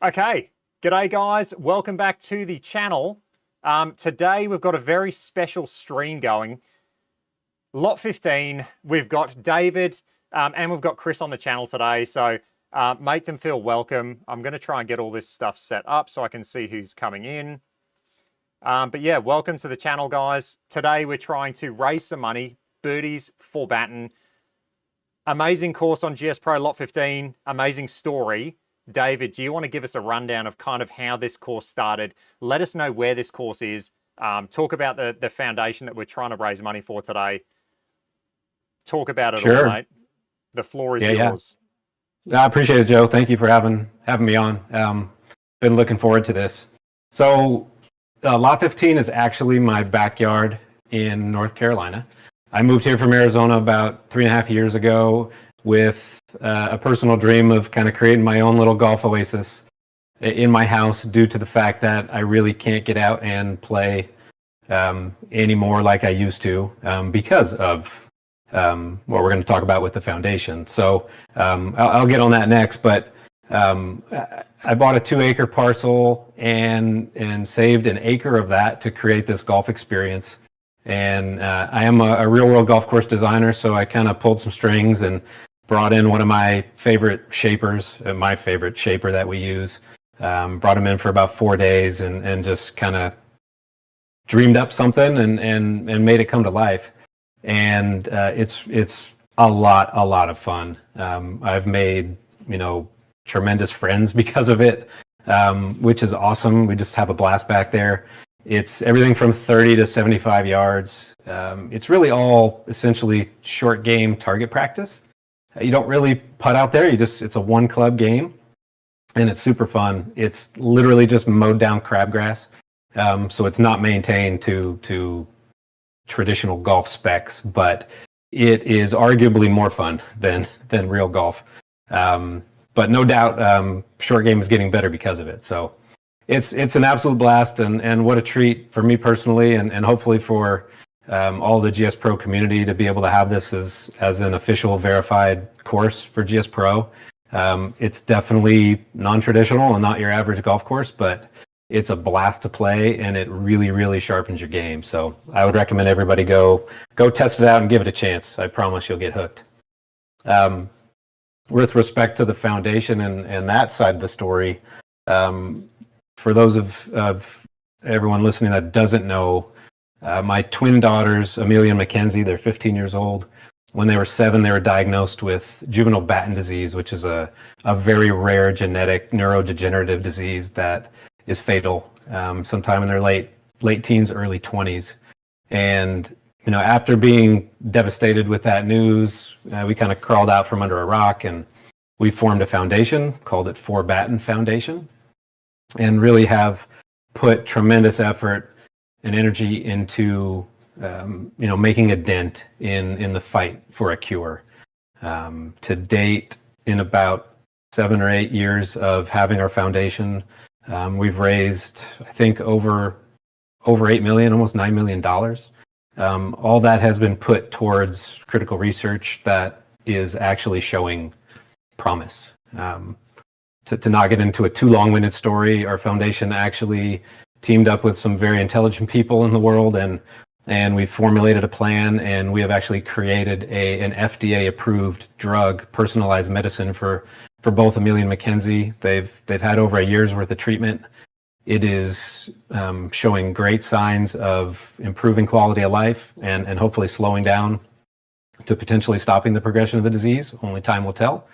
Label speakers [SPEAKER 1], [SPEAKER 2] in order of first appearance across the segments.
[SPEAKER 1] Okay, g'day guys, welcome back to the channel. Today we've got a very special stream going. Lot 15, we've got David and we've got Chris on the channel today, so make them feel welcome. I'm going to try and get all this stuff set up so I can see who's coming in. But yeah, welcome to the channel, guys. Today we're trying to raise some money. Birdies ForeBatten. Amazing course on GSPro Lot 15, amazing story. David, do you want to give us a rundown of kind of how this course started? Let us know where this course is. Talk about the foundation that we're trying to raise money for today. Talk about it all, mate. The floor is yours.
[SPEAKER 2] I appreciate it, Joe. Thank you for having me on. Been looking forward to this. So Lot 15 is actually my backyard in North Carolina. I moved here from Arizona about 3.5 years ago with a personal dream of kind of creating my own little golf oasis in my house due to the fact that I really can't get out and play anymore like I used to because of what we're going to talk about with the foundation. So I'll get on that next, but I bought a 2-acre parcel and saved an acre of that to create this golf experience. And I am a real-world golf course designer, so I kind of pulled some strings and brought in one of my favorite shapers, my favorite shaper that we use. Brought him in for about 4 days and just kind of dreamed up something and made it come to life. And it's a lot of fun. I've made tremendous friends because of it, which is awesome. We just have a blast back there. It's everything from 30 to 75 yards. It's really all essentially short game target practice. You don't really putt out there. It's a one club game and it's super fun. It's literally just mowed down crabgrass. So it's not maintained to traditional golf specs, but it is arguably more fun than real golf. But no doubt, short game is getting better because of it. So it's an absolute blast, and what a treat for me personally, and hopefully for all the GSPro community to be able to have this as an official verified course for GSPro. It's definitely non-traditional and not your average golf course, but it's a blast to play, and it really sharpens your game. So I would recommend everybody go test it out and give it a chance. I promise you'll get hooked. With respect to the foundation and that side of the story, for those of everyone listening that doesn't know, my twin daughters, Amelia and Mackenzie, they're 15 years old. When they were 7, they were diagnosed with juvenile Batten disease, which is a very rare genetic neurodegenerative disease that is fatal sometime in their late teens, early 20s. And after being devastated with that news, we kind of crawled out from under a rock and we formed a foundation, called it ForBatten Foundation, and really have put tremendous effort and energy into making a dent in the fight for a cure. To date, in about 7 or 8 years of having our foundation, we've raised, I think, over $8 million, almost $9 million. All that has been put towards critical research that is actually showing promise. To not get into a too long-winded story, our foundation actually teamed up with some very intelligent people in the world, and we formulated a plan, and we have actually created an FDA-approved drug, personalized medicine for both Amelia and Mackenzie. They've had over a year's worth of treatment. It is showing great signs of improving quality of life and hopefully slowing down to potentially stopping the progression of the disease. Only time will tell.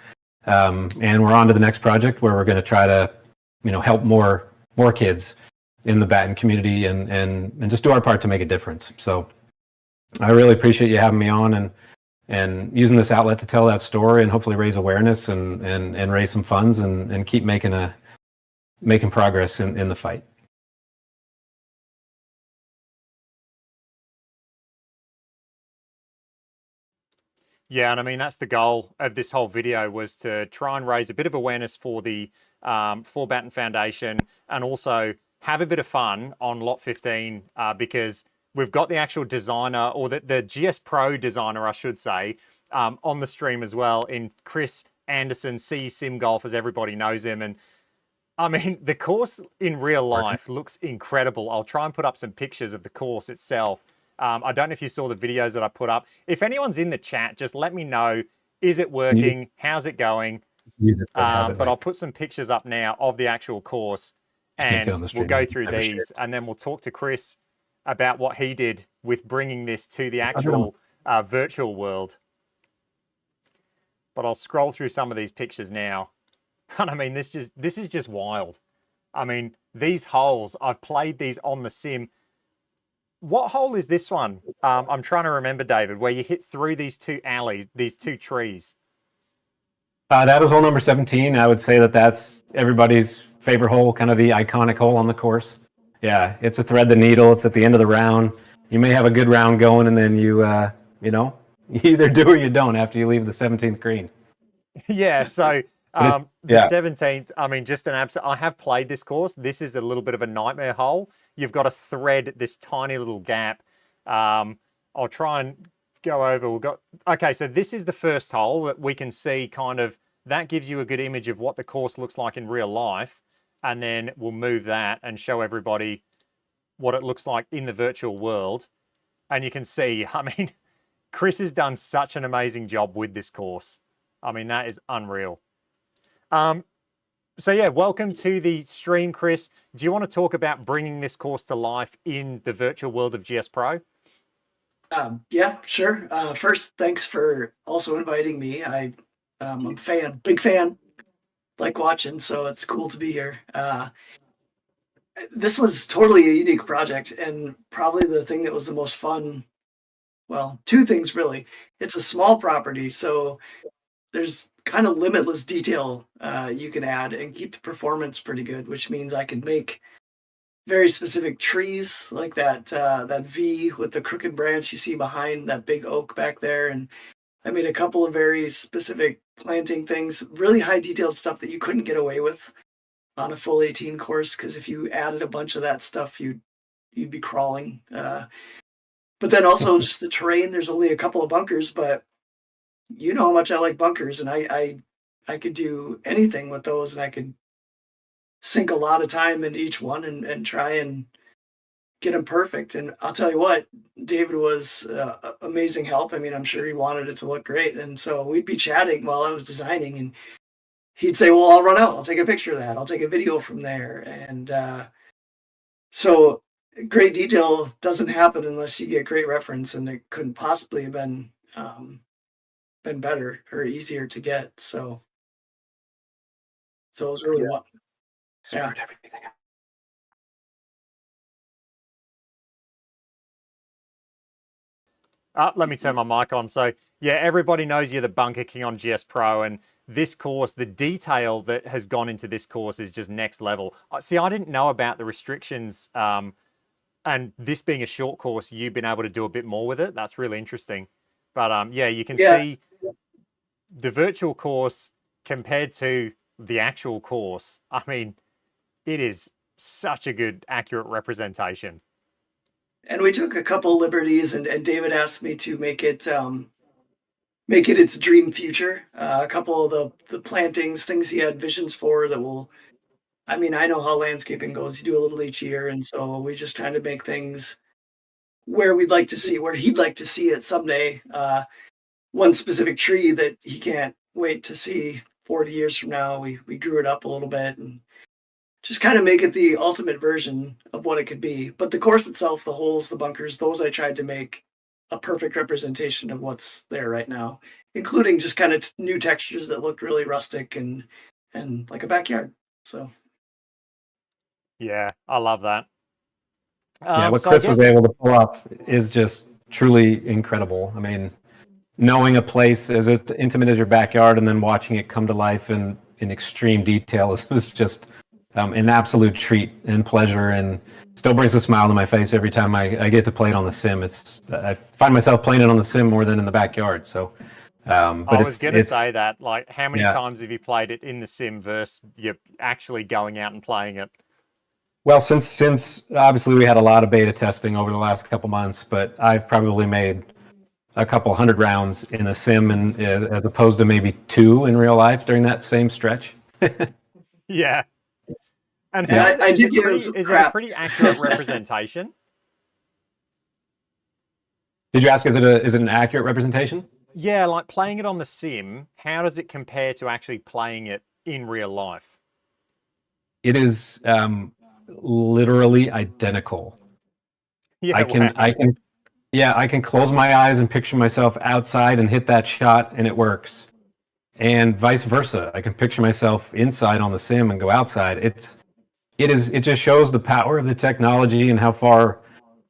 [SPEAKER 2] And we're on to the next project where we're going to try to, help more kids in the Batten community and just do our part to make a difference. So I really appreciate you having me on and using this outlet to tell that story and hopefully raise awareness and raise some funds and keep making progress in the fight.
[SPEAKER 1] Yeah, and I mean, that's the goal of this whole video, was to try and raise a bit of awareness for the ForBatten Foundation and also have a bit of fun on Lot 15 because we've got the actual designer, or the GSPro designer, I should say, on the stream as well, in Chris Anderson, C Sim Golf, as everybody knows him. And I mean, the course in real life looks incredible. I'll try and put up some pictures of the course itself. I don't know if you saw the videos that I put up. If anyone's in the chat, just let me know. Is it working? How's it going?
[SPEAKER 2] You just don't have it
[SPEAKER 1] But I'll
[SPEAKER 2] like
[SPEAKER 1] put some pictures up now of the actual course,
[SPEAKER 2] just can't get on
[SPEAKER 1] and
[SPEAKER 2] the
[SPEAKER 1] we'll
[SPEAKER 2] stream.
[SPEAKER 1] go through
[SPEAKER 2] I never
[SPEAKER 1] these,
[SPEAKER 2] shared.
[SPEAKER 1] and then we'll talk to Chris about what he did with bringing this to the
[SPEAKER 2] I don't.
[SPEAKER 1] actual virtual world. But I'll scroll through some of these pictures now. And I mean, this is just wild. I mean, these holes, I've played these on the sim. What hole is this one? I'm trying to remember, David, where you hit through these two alleys, these two trees.
[SPEAKER 2] That was hole number 17. I would say that that's everybody's favorite hole, kind of the iconic hole on the course. Yeah, it's a thread the needle. It's at the end of the round. You may have a good round going, and then you you either do or you don't after you leave the 17th green.
[SPEAKER 1] Yeah, so the
[SPEAKER 2] yeah,
[SPEAKER 1] 17th, I mean, just an absolute, I have played this course. This is a little bit of a nightmare hole. You've got to thread this tiny little gap. I'll try and go over. Okay, so this is the first hole that we can see kind of, that gives you a good image of what the course looks like in real life. And then we'll move that and show everybody what it looks like in the virtual world. And you can see, I mean, Chris has done such an amazing job with this course. I mean, that is unreal. So yeah, welcome to the stream, Chris. Do you want to talk about bringing this course to life in the virtual world of GSPro?
[SPEAKER 3] Yeah, sure. First, thanks for also inviting me. I'm a fan, big fan, like watching, so it's cool to be here. This was totally a unique project, and probably the thing that was the most fun. Well, two things really. It's a small property, so there's kind of limitless detail you can add and keep the performance pretty good, which means I could make very specific trees like that V with the crooked branch you see behind that big oak back there. And I made a couple of very specific planting things, really high detailed stuff that you couldn't get away with on a full 18 course, because if you added a bunch of that stuff, you'd be crawling. But then also just the terrain. There's only a couple of bunkers, but you know how much I like bunkers, and I could do anything with those, and I could sink a lot of time into each one and try and get them perfect. And I'll tell you what, David was amazing help. I mean, I'm sure he wanted it to look great, and so we'd be chatting while I was designing, and he'd say, "Well, I'll run out. I'll take a picture of that. I'll take a video from there." And so great detail doesn't happen unless you get great reference, and it couldn't possibly have been better or easier to get. So it was really
[SPEAKER 2] Yeah.
[SPEAKER 3] what. Yeah.
[SPEAKER 2] Screwed everything up.
[SPEAKER 1] Let me turn my mic on. So yeah, everybody knows you're the Bunker King on GSPro, and this course, the detail that has gone into this course is just next level. See, I didn't know about the restrictions, and this being a short course, you've been able to do a bit more with it. That's really interesting. But yeah, you can
[SPEAKER 3] Yeah.
[SPEAKER 1] see the virtual course compared to the actual course. I mean, it is such a good, accurate representation.
[SPEAKER 3] And we took a couple liberties, and David asked me to make it its dream future. A couple of the plantings, things he had visions for that will. I mean, I know how landscaping goes. You do a little each year, and so we just trying to make things where we'd like to see, where he'd like to see it someday. One specific tree that he can't wait to see 40 years from now. We grew it up a little bit and just kind of make it the ultimate version of what it could be. But the course itself, the holes, the bunkers, those I tried to make a perfect representation of what's there right now, including just kind of new textures that looked really rustic and like a backyard. So
[SPEAKER 1] Yeah, I love that.
[SPEAKER 2] Yeah, what
[SPEAKER 1] So I
[SPEAKER 2] Chris was
[SPEAKER 1] guess,
[SPEAKER 2] able to pull off is just truly incredible. I mean, knowing a place as intimate as your backyard and then watching it come to life in extreme detail was just an absolute treat and pleasure, and still brings a smile to my face every time I get to play it on the sim. I find myself playing it on the sim more than in the backyard. So, but
[SPEAKER 1] I was going to
[SPEAKER 2] it's
[SPEAKER 1] say that, like, how many
[SPEAKER 2] yeah.
[SPEAKER 1] times have you played it in the sim versus you're actually going out and playing it?
[SPEAKER 2] Well, since obviously we had a lot of beta testing over the last couple months, but I've probably made a couple hundred rounds in the sim, and as opposed to maybe two in real life during that same stretch.
[SPEAKER 1] Yeah. And
[SPEAKER 3] Yeah, I
[SPEAKER 1] is
[SPEAKER 3] did
[SPEAKER 1] it
[SPEAKER 3] give him
[SPEAKER 1] pretty,
[SPEAKER 3] some
[SPEAKER 1] is it a
[SPEAKER 3] crap.
[SPEAKER 1] pretty accurate representation?
[SPEAKER 2] Did you ask, is it an accurate representation?
[SPEAKER 1] Yeah, like playing it on the sim, how does it compare to actually playing it in real life?
[SPEAKER 2] It is literally identical.
[SPEAKER 1] Yeah, wow.
[SPEAKER 2] I can close my eyes and picture myself outside and hit that shot, and it works. And vice versa. I can picture myself inside on the sim and go outside. It just shows the power of the technology and how far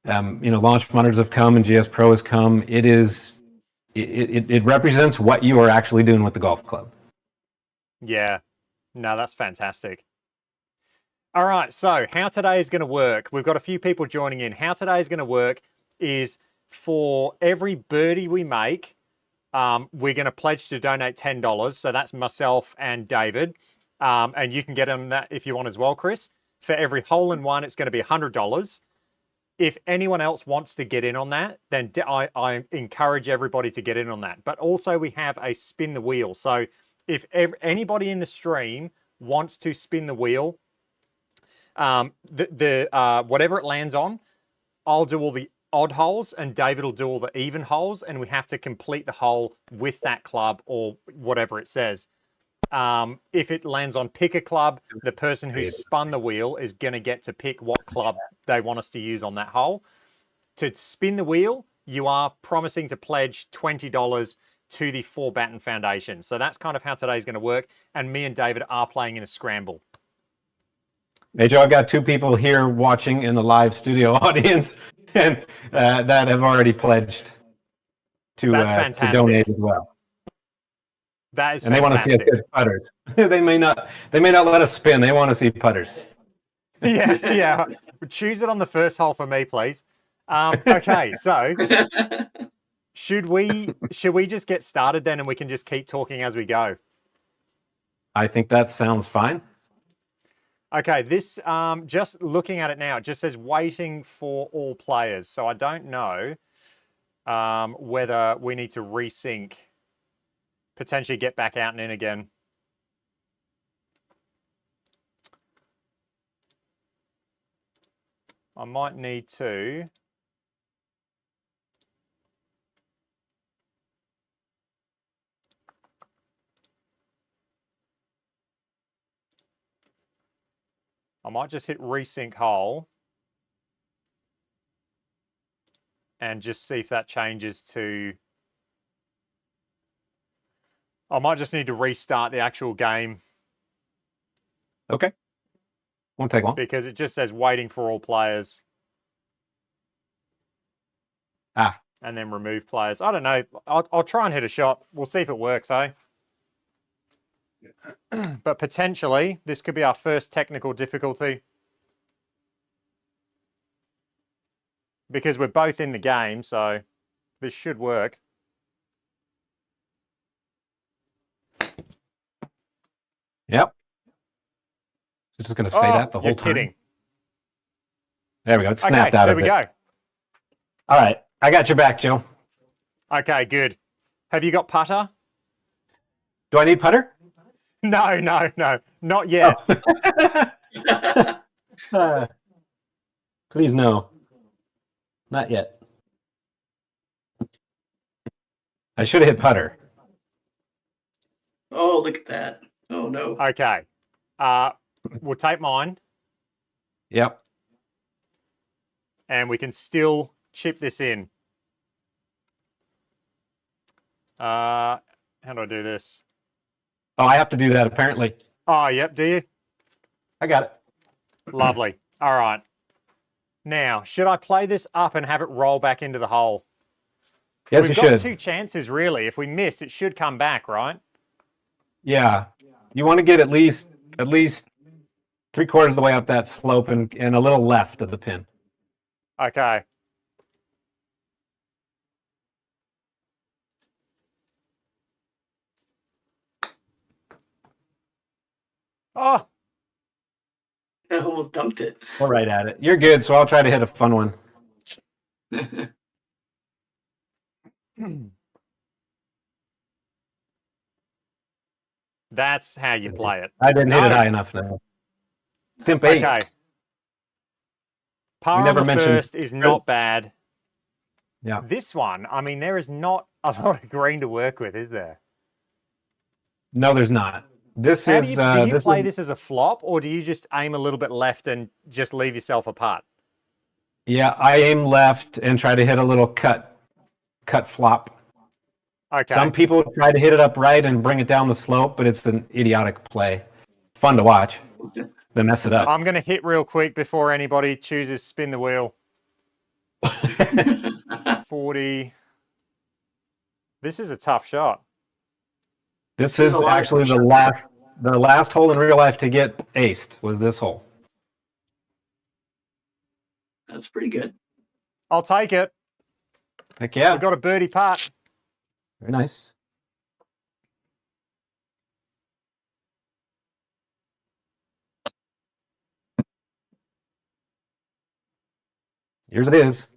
[SPEAKER 2] launch monitors have come and GSPro has come. It represents what you are actually doing with the golf club.
[SPEAKER 1] Yeah, no, that's fantastic. All right, so how today is going to work, we've got a few people joining in. How today is going to work is for every birdie we make, we're going to pledge to donate $10. So that's myself and David. And you can get on that if you want as well, Chris. For every hole in one, it's going to be $100. If anyone else wants to get in on that, then I encourage everybody to get in on that. But also we have a spin the wheel. So if anybody in the stream wants to spin the wheel, whatever it lands on, I'll do all the odd holes and David will do all the even holes, and we have to complete the hole with that club or whatever it says. If it lands on pick a club, the person who spun the wheel is going to get to pick what club they want us to use on that hole. To spin the wheel, you are promising to pledge $20 to the ForBatten Foundation. So that's kind of how today's going to work. And me and David are playing in a scramble.
[SPEAKER 2] Hey, Joe, I've got two people here watching in the live studio audience and that have already pledged to donate as well.
[SPEAKER 1] That is
[SPEAKER 2] and
[SPEAKER 1] fantastic.
[SPEAKER 2] They want to see us hit putters. they may not let us spin. They want to see putters.
[SPEAKER 1] Yeah. Choose it on the first hole for me, please. Okay, so should we just get started then, and we can just keep talking as we go?
[SPEAKER 2] I think that sounds fine.
[SPEAKER 1] Okay, this, just looking at it now, it just says waiting for all players. So I don't know whether we need to resync, potentially get back out and in again. I might need to. I might just hit resync hole and just see if that changes to... I might just need to restart the actual game.
[SPEAKER 2] Okay. Won't take long.
[SPEAKER 1] Because it just says waiting for all players. And then remove players. I don't know. I'll try and hit a shot. We'll see if it works, eh? But potentially, this could be our first technical difficulty. Because we're both in the game, so this should work.
[SPEAKER 2] Yep. So just going to say that the whole time.
[SPEAKER 1] You're kidding.
[SPEAKER 2] There we go. It snapped out of it.
[SPEAKER 1] There we go.
[SPEAKER 2] All right. I got your back, Joe.
[SPEAKER 1] Okay, good. Have you got putter?
[SPEAKER 2] Do I need putter?
[SPEAKER 1] No. Not yet.
[SPEAKER 2] Oh. Please, no. Not yet. I should have hit putter.
[SPEAKER 3] Oh, look at that. Oh, no.
[SPEAKER 1] Okay. We'll take mine.
[SPEAKER 2] Yep.
[SPEAKER 1] And we can still chip this in. How do I do this?
[SPEAKER 2] Oh, I have to do that, apparently.
[SPEAKER 1] Oh, yep. Do you?
[SPEAKER 2] I got it.
[SPEAKER 1] Lovely. All right. Now, should I play this up and have it roll back into the hole?
[SPEAKER 2] Yes,
[SPEAKER 1] We've got two chances, really. If we miss, it should come back, right?
[SPEAKER 2] Yeah. You want to get at least 3/4 of the way up that slope and a little left of the pin.
[SPEAKER 1] Okay. Oh!
[SPEAKER 3] I almost dumped it.
[SPEAKER 2] We're right at it. You're good, so I'll try to hit a fun one.
[SPEAKER 1] That's how you play it.
[SPEAKER 2] I didn't hit it high enough now. Stimp 8.
[SPEAKER 1] Okay. Par
[SPEAKER 2] never
[SPEAKER 1] on the
[SPEAKER 2] mentioned-
[SPEAKER 1] first is not bad.
[SPEAKER 2] Yeah.
[SPEAKER 1] This one, I mean, there is not a lot of green to work with, is there?
[SPEAKER 2] No, there's not. This
[SPEAKER 1] How
[SPEAKER 2] is.
[SPEAKER 1] do you play this as a flop, or do you just aim a little bit left and just leave yourself a putt?
[SPEAKER 2] Yeah, I aim left and try to hit a little cut flop.
[SPEAKER 1] Okay.
[SPEAKER 2] Some people try to hit it up right and bring it down the slope, but it's an idiotic play. Fun to watch. They mess it up.
[SPEAKER 1] I'm going to hit real quick before anybody chooses spin the wheel. 40. This is a tough shot.
[SPEAKER 2] This
[SPEAKER 3] There's
[SPEAKER 2] is
[SPEAKER 3] a lot of
[SPEAKER 2] actually the
[SPEAKER 3] questions.
[SPEAKER 2] last hole in real life to get aced was this hole.
[SPEAKER 3] That's pretty good.
[SPEAKER 1] I'll take it.
[SPEAKER 2] Heck yeah.
[SPEAKER 1] We've got a birdie putt.
[SPEAKER 2] Very nice. Here's it is.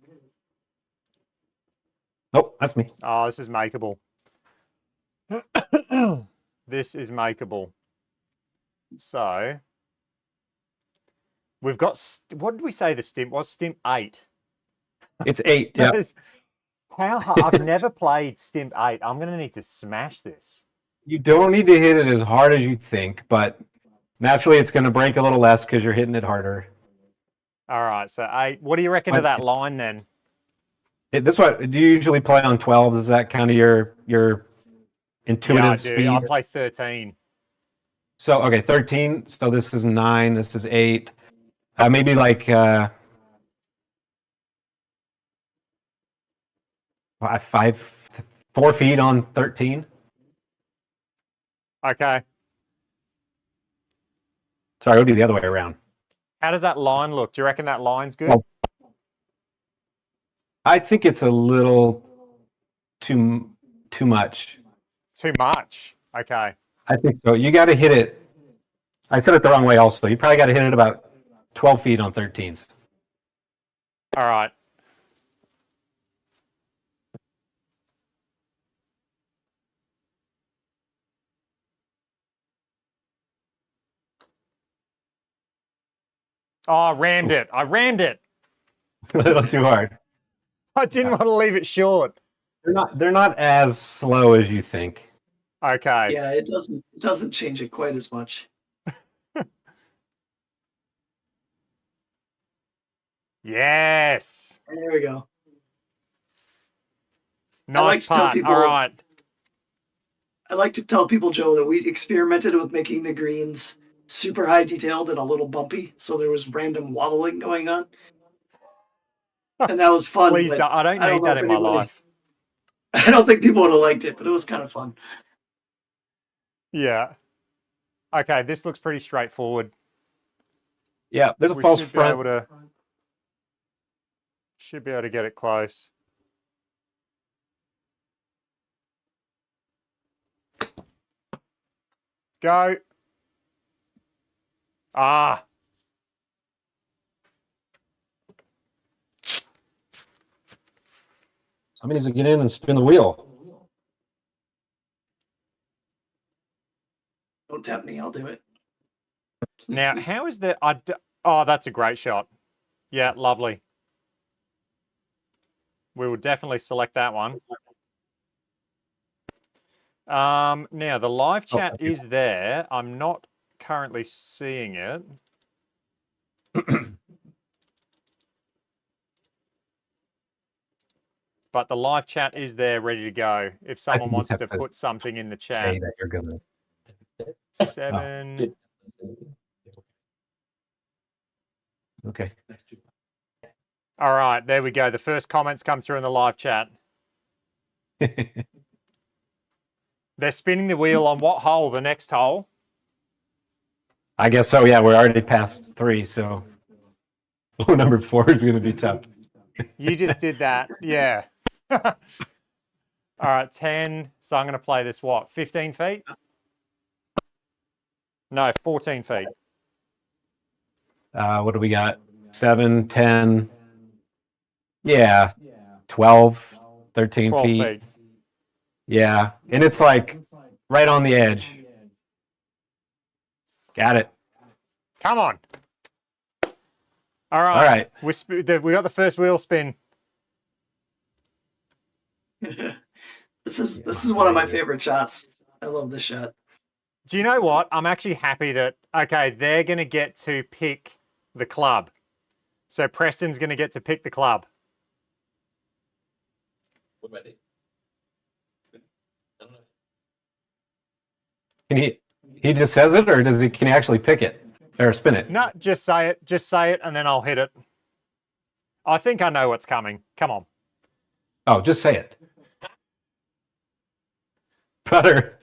[SPEAKER 2] Oh, that's me.
[SPEAKER 1] Oh, this is makeable. This is makeable. So, we've got, what did we say the stimp was? Stimp 8.
[SPEAKER 2] It's 8. Yeah.
[SPEAKER 1] That is, how hard? I've never played stimp 8. I'm going to need to smash this.
[SPEAKER 2] You don't need to hit it as hard as you think, but naturally it's going to break a little less because you're hitting it harder.
[SPEAKER 1] All right, so 8. What do you reckon to that line then?
[SPEAKER 2] This what do you usually play on 12s? Is that kind of your intuitive
[SPEAKER 1] Yeah, I do.
[SPEAKER 2] speed?
[SPEAKER 1] I'll play 13.
[SPEAKER 2] So okay, 13. So this is 9. This is 8. Maybe like 4 feet on 13.
[SPEAKER 1] Okay.
[SPEAKER 2] Sorry, we'll do the other way around.
[SPEAKER 1] How does that line look? Do you reckon that line's good?
[SPEAKER 2] Well, I think it's a little too much.
[SPEAKER 1] Too much. Okay.
[SPEAKER 2] I think so. You got to hit it. I said it the wrong way also. You probably got to hit it about 12 feet on 13s.
[SPEAKER 1] All right. Oh, I rammed it. I rammed it.
[SPEAKER 2] A little too hard.
[SPEAKER 1] I didn't want to leave it short.
[SPEAKER 2] They're not as slow as you think.
[SPEAKER 1] Okay.
[SPEAKER 3] Yeah, it doesn't change it quite as much.
[SPEAKER 1] Yes.
[SPEAKER 3] There we go.
[SPEAKER 1] Nice
[SPEAKER 3] like to tell
[SPEAKER 1] putt.
[SPEAKER 3] people-
[SPEAKER 1] All right.
[SPEAKER 3] I like to tell people, Joe, that we experimented with making the greens super high detailed and a little bumpy, so there was random waddling going on, and that was fun.
[SPEAKER 1] Please
[SPEAKER 3] but
[SPEAKER 1] don't. I don't need
[SPEAKER 3] know
[SPEAKER 1] that
[SPEAKER 3] if
[SPEAKER 1] in my
[SPEAKER 3] anybody-
[SPEAKER 1] life.
[SPEAKER 3] I don't think people would have liked it, but it was kind of fun.
[SPEAKER 1] Yeah. Okay, this looks pretty straightforward.
[SPEAKER 2] Yeah, there's a
[SPEAKER 1] We
[SPEAKER 2] false
[SPEAKER 1] should
[SPEAKER 2] front.
[SPEAKER 1] Should be able to get it close. Go. Ah.
[SPEAKER 2] Somebody needs to get in and spin the wheel.
[SPEAKER 3] Don't tempt me, I'll do it.
[SPEAKER 1] Now, how is the... Oh, that's a great shot. Yeah, lovely. We will definitely select that one. Now, the live chat
[SPEAKER 2] okay.
[SPEAKER 1] is there. I'm not currently seeing it. But the live chat is there, ready to go. If someone
[SPEAKER 2] you
[SPEAKER 1] wants
[SPEAKER 2] have
[SPEAKER 1] to
[SPEAKER 2] to
[SPEAKER 1] put something in the chat.
[SPEAKER 2] Say that you're gonna.
[SPEAKER 1] 7.
[SPEAKER 2] Okay.
[SPEAKER 1] All right, there we go. The first comments come through in the live chat. They're spinning the wheel on what hole? The next hole?
[SPEAKER 2] I guess so. Yeah, we're already past 3, so number 4 is going to be tough.
[SPEAKER 1] You just did that. Yeah. All right, 10. So I'm going to play this, what, 15 feet? No, 14 feet.
[SPEAKER 2] What do we got? 7, 10. Yeah, 12, 13
[SPEAKER 1] 12
[SPEAKER 2] feet.
[SPEAKER 1] feet.
[SPEAKER 2] Yeah, and it's like right on the edge. Got it.
[SPEAKER 1] Come on. All right.
[SPEAKER 2] All right.
[SPEAKER 1] We got the first wheel spin.
[SPEAKER 3] This is one of my favorite shots. I love this shot.
[SPEAKER 1] Do you know what? I'm actually happy that, okay, they're going to get to pick the club. So Preston's going to get to pick the club.
[SPEAKER 4] What about it? I don't know.
[SPEAKER 2] Can he just says it, or can he actually pick it or spin it?
[SPEAKER 1] No, just say it. Just say it, and then I'll hit it. I think I know what's coming. Come on.
[SPEAKER 2] Oh, just say it. Putter.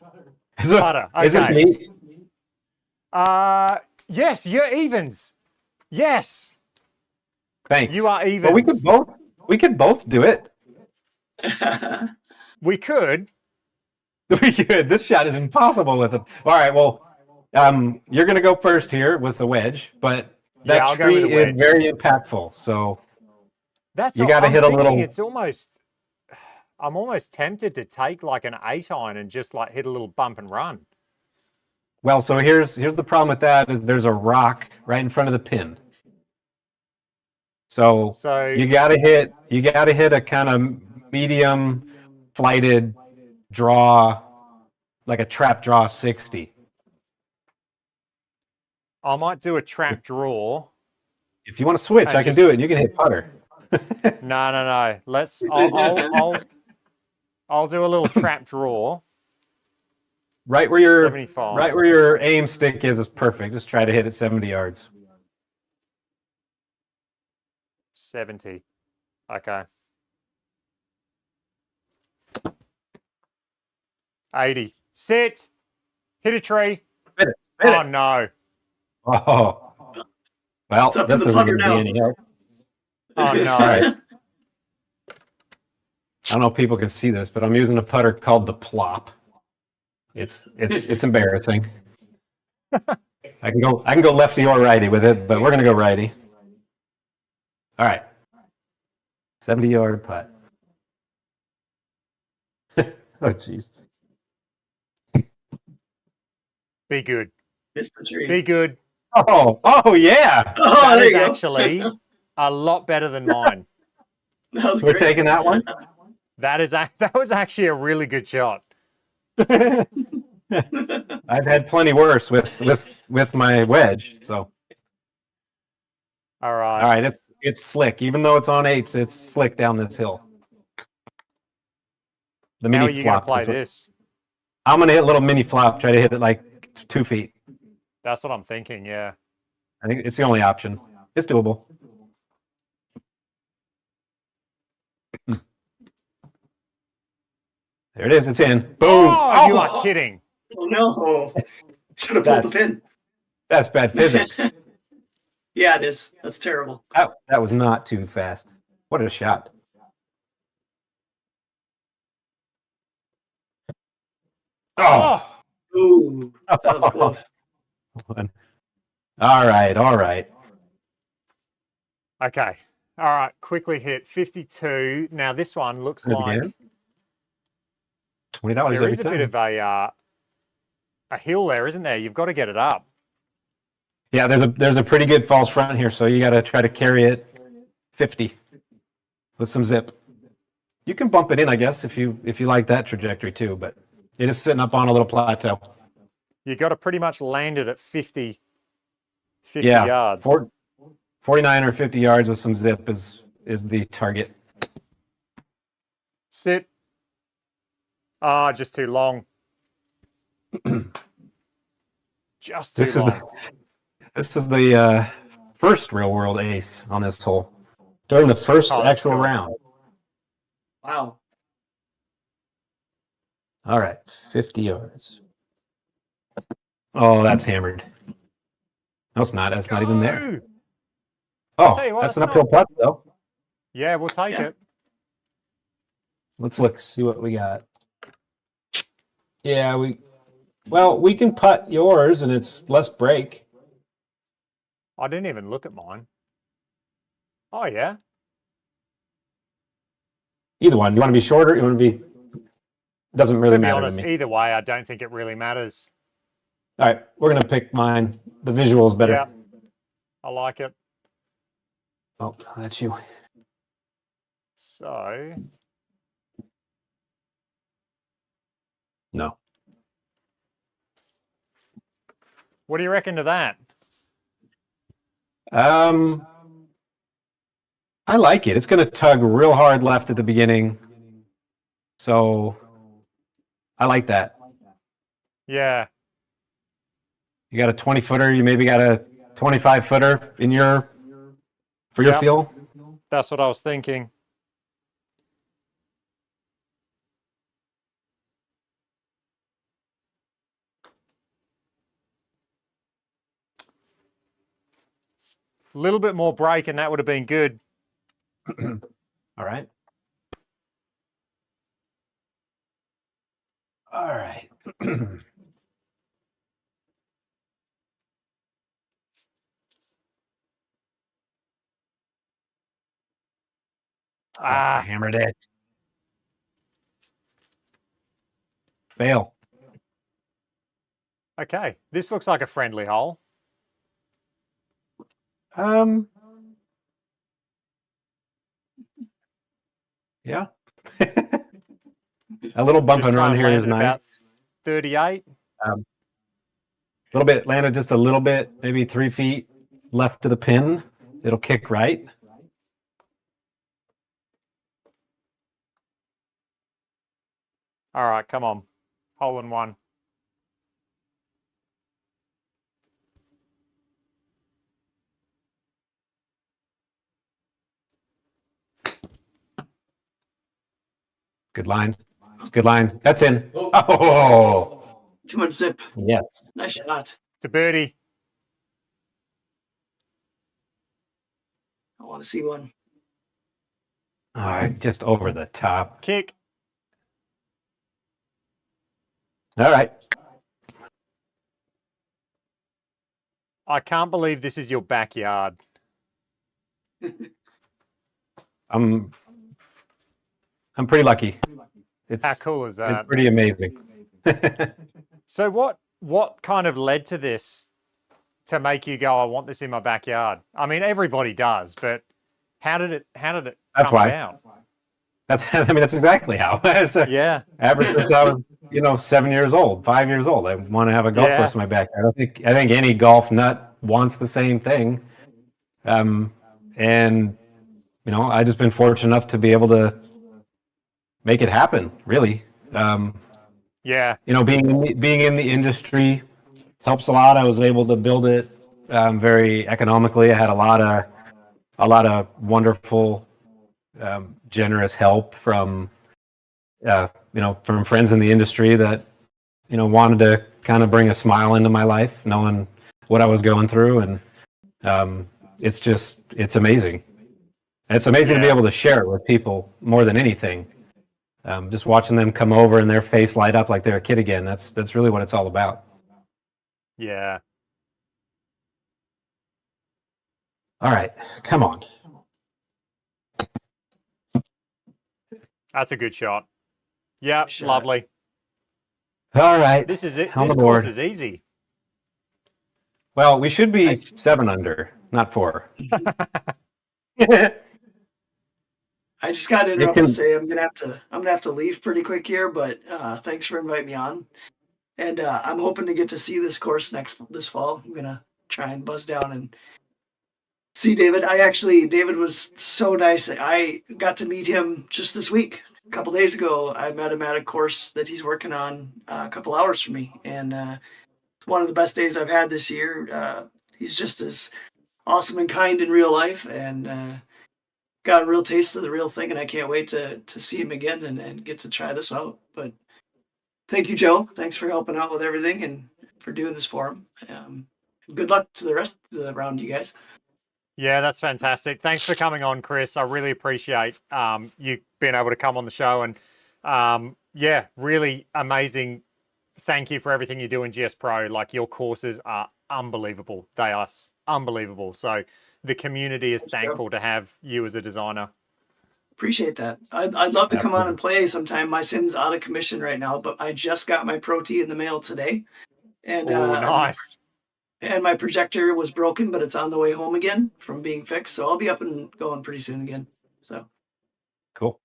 [SPEAKER 1] Putter.
[SPEAKER 2] Is this
[SPEAKER 1] Okay.
[SPEAKER 2] me?
[SPEAKER 1] Yes, you're evens. Yes,
[SPEAKER 2] Thanks.
[SPEAKER 1] you are evens.
[SPEAKER 2] But we could both do it.
[SPEAKER 1] We could.
[SPEAKER 2] We could. This shot is impossible with it. All right. Well, you're gonna go first here with the wedge, but that
[SPEAKER 1] I'll go with
[SPEAKER 2] tree
[SPEAKER 1] the wedge.
[SPEAKER 2] is very impactful. So
[SPEAKER 1] That's
[SPEAKER 2] you got to hit a little.
[SPEAKER 1] It's almost. I'm almost tempted to take like an 8-iron and just like hit a little bump and run.
[SPEAKER 2] Well, so here's the problem with that is there's a rock right in front of the pin. So you gotta hit a kind of medium flighted draw, like a trap draw 60.
[SPEAKER 1] I might do a trap draw.
[SPEAKER 2] If you want to switch,
[SPEAKER 1] And
[SPEAKER 2] I can
[SPEAKER 1] just-
[SPEAKER 2] do it. And you can hit putter.
[SPEAKER 1] No. I'll do a little trap draw.
[SPEAKER 2] Right where your
[SPEAKER 1] 75.
[SPEAKER 2] aim stick is perfect. Just try to hit it 70 yards.
[SPEAKER 1] 70. Okay. 80. Sit. Hit a tree.
[SPEAKER 2] Hit it.
[SPEAKER 1] Oh no.
[SPEAKER 2] Oh. Well,
[SPEAKER 3] It's up to
[SPEAKER 2] this
[SPEAKER 3] the
[SPEAKER 2] isn't
[SPEAKER 3] putter
[SPEAKER 2] going to be
[SPEAKER 3] now.
[SPEAKER 2] any help.
[SPEAKER 1] Oh no.
[SPEAKER 2] All right. I don't know if people can see this, but I'm using a putter called the Plop. It's embarrassing. I can go lefty or righty with it, but we're gonna go righty. All right. 70-yard putt. Oh jeez.
[SPEAKER 1] Be good.
[SPEAKER 3] Missed the tree.
[SPEAKER 1] Be good.
[SPEAKER 2] Oh yeah.
[SPEAKER 3] Oh,
[SPEAKER 1] That
[SPEAKER 3] there
[SPEAKER 1] is
[SPEAKER 3] you go.
[SPEAKER 1] actually a lot better than mine.
[SPEAKER 3] That was
[SPEAKER 2] We're
[SPEAKER 3] great.
[SPEAKER 2] taking that one.
[SPEAKER 1] That was actually a really good shot.
[SPEAKER 2] I've had plenty worse with my wedge. So
[SPEAKER 1] All right.
[SPEAKER 2] all right, it's slick. Even though it's on 8s, it's slick down this hill. The
[SPEAKER 1] How
[SPEAKER 2] mini
[SPEAKER 1] are you going to
[SPEAKER 2] flop.
[SPEAKER 1] play
[SPEAKER 2] is what-
[SPEAKER 1] this?
[SPEAKER 2] I'm gonna hit a little mini flop. Try to hit it like 2 feet.
[SPEAKER 1] That's what I'm thinking, yeah.
[SPEAKER 2] I think it's the only option. It's doable. There it is. It's in. Boom.
[SPEAKER 1] Oh, you are kidding.
[SPEAKER 3] Oh no! Should have pulled the pin.
[SPEAKER 2] That's bad physics.
[SPEAKER 3] Yeah, it is. That's terrible.
[SPEAKER 2] That was not too fast. What a shot.
[SPEAKER 1] Oh,
[SPEAKER 3] Ooh, that was close.
[SPEAKER 2] All right.
[SPEAKER 1] okay. All right, quickly hit 52. Now this one looks
[SPEAKER 2] Good
[SPEAKER 1] like
[SPEAKER 2] again. $20
[SPEAKER 1] there
[SPEAKER 2] every
[SPEAKER 1] is a
[SPEAKER 2] time.
[SPEAKER 1] bit of a hill there, isn't there? You've got to get it up.
[SPEAKER 2] Yeah, there's a pretty good false front here, so you got to try to carry it 50 with some zip. You can bump it in, I guess, if you like that trajectory too, but it is sitting up on a little plateau.
[SPEAKER 1] You got to pretty much land it at 50
[SPEAKER 2] Yeah,
[SPEAKER 1] yards.
[SPEAKER 2] 49 or 50 yards with some zip is the target.
[SPEAKER 1] Sit. Ah, just too long. Just too long.
[SPEAKER 2] This is the first real world ace on this hole during the first
[SPEAKER 1] Oh, that's
[SPEAKER 2] actual
[SPEAKER 1] cool.
[SPEAKER 2] round.
[SPEAKER 3] Wow.
[SPEAKER 2] All right, 50 yards. Oh, that's hammered. No, it's not. That's not even there.
[SPEAKER 1] Go!
[SPEAKER 2] Oh,
[SPEAKER 1] tell you what,
[SPEAKER 2] that's
[SPEAKER 1] that's
[SPEAKER 2] an uphill putt though.
[SPEAKER 1] Yeah, we'll take
[SPEAKER 3] Yeah.
[SPEAKER 1] it.
[SPEAKER 2] Let's look, see what we got. Yeah, we can putt yours and it's less break.
[SPEAKER 1] I didn't even look at mine. Oh, yeah.
[SPEAKER 2] Either one. You want to be shorter? You want to be? Doesn't really
[SPEAKER 1] To be
[SPEAKER 2] matter
[SPEAKER 1] honest,
[SPEAKER 2] to me.
[SPEAKER 1] either way, I don't think it really matters.
[SPEAKER 2] All right, we're gonna pick mine. The visual is better.
[SPEAKER 1] Yeah, I like it.
[SPEAKER 2] Oh, that's you.
[SPEAKER 1] So
[SPEAKER 2] No.
[SPEAKER 1] what do you reckon to that?
[SPEAKER 2] I like it. It's going to tug real hard left at the beginning. So I like that.
[SPEAKER 1] Yeah.
[SPEAKER 2] You got a 20-footer, you maybe got a 25-footer in your for your
[SPEAKER 1] Yep.
[SPEAKER 2] feel.
[SPEAKER 1] That's what I was thinking. A little bit more break and that would have been good.
[SPEAKER 2] All right. All right. I hammered it. Fail.
[SPEAKER 1] Okay. This looks like a friendly hole.
[SPEAKER 2] Yeah. A little bump
[SPEAKER 1] Just
[SPEAKER 2] and
[SPEAKER 1] try
[SPEAKER 2] run
[SPEAKER 1] and
[SPEAKER 2] here
[SPEAKER 1] land
[SPEAKER 2] is
[SPEAKER 1] at
[SPEAKER 2] nice.
[SPEAKER 1] about 38.
[SPEAKER 2] A little bit, landed just a little bit, maybe 3 feet left to the pin. It'll kick right.
[SPEAKER 1] All right, come on. Hole in one.
[SPEAKER 2] Good line. It's a good line. That's in.
[SPEAKER 4] Oh.
[SPEAKER 2] Oh,
[SPEAKER 3] Too much zip.
[SPEAKER 2] yes.
[SPEAKER 3] Nice shot.
[SPEAKER 1] It's a birdie.
[SPEAKER 3] I want to see one.
[SPEAKER 2] All right, just over the top.
[SPEAKER 1] Kick.
[SPEAKER 2] All right.
[SPEAKER 1] I can't believe this is your backyard.
[SPEAKER 2] I'm pretty lucky.
[SPEAKER 1] How cool is
[SPEAKER 2] It's
[SPEAKER 1] that?
[SPEAKER 2] pretty amazing.
[SPEAKER 1] So what kind of led to this to make you go, I want this in my backyard? I mean, everybody does, but how did it
[SPEAKER 2] That's
[SPEAKER 1] come
[SPEAKER 2] why.
[SPEAKER 1] about?
[SPEAKER 2] That's exactly how. So
[SPEAKER 1] Yeah.
[SPEAKER 2] ever since I was, 7 years old, 5 years old, I want to have a golf
[SPEAKER 1] Yeah.
[SPEAKER 2] course in my backyard. I think any golf nut wants the same thing. And I just been fortunate enough to be able to make it happen, really.
[SPEAKER 1] Yeah.
[SPEAKER 2] Being in the industry helps a lot. I was able to build it very economically. I had a lot of wonderful, generous help from from friends in the industry that wanted to kind of bring a smile into my life, knowing what I was going through, and it's amazing. It's amazing to be
[SPEAKER 1] Yeah.
[SPEAKER 2] able to share it with people more than anything. Just watching them come over and their face light up like they're a kid again. That's really what it's all about.
[SPEAKER 1] Yeah.
[SPEAKER 2] All right, come on.
[SPEAKER 1] That's a good shot. Yeah,
[SPEAKER 3] Shot.
[SPEAKER 1] lovely.
[SPEAKER 2] All right,
[SPEAKER 1] This is it.
[SPEAKER 2] on
[SPEAKER 1] This
[SPEAKER 2] the
[SPEAKER 1] course
[SPEAKER 2] board.
[SPEAKER 1] is easy.
[SPEAKER 2] Well, we should be
[SPEAKER 3] Nice.
[SPEAKER 2] 7 under, not 4.
[SPEAKER 3] I just got to
[SPEAKER 2] You
[SPEAKER 3] interrupt
[SPEAKER 2] can-
[SPEAKER 3] and say I'm gonna have to leave pretty quick here, but thanks for inviting me on. And I'm hoping to get to see this course this fall. I'm gonna try and buzz down and see David. David was so nice. I got to meet him just this week. A couple days ago, I met him at a course that he's working on a couple hours from me, and it's one of the best days I've had this year. He's just as awesome and kind in real life, and got a real taste of the real thing, and I can't wait to see him again and get to try this out. But thank you, Joe. Thanks for helping out with everything and for doing this for him. Good luck to the rest of the round, you guys.
[SPEAKER 1] Yeah, that's fantastic. Thanks for coming on, Chris. I really appreciate you being able to come on the show. And yeah, really amazing. Thank you for everything you do in GSPro. Like, your courses are unbelievable. They are unbelievable. So the community is thankful to have you as a designer.
[SPEAKER 3] Appreciate that. I'd love to come on and play sometime. My sim's out of commission right now, but I just got my Pro Tee in the mail today. And
[SPEAKER 1] Oh, nice.
[SPEAKER 3] And my projector was broken, but it's on the way home again from being fixed. So I'll be up and going pretty soon again. So,
[SPEAKER 2] Cool.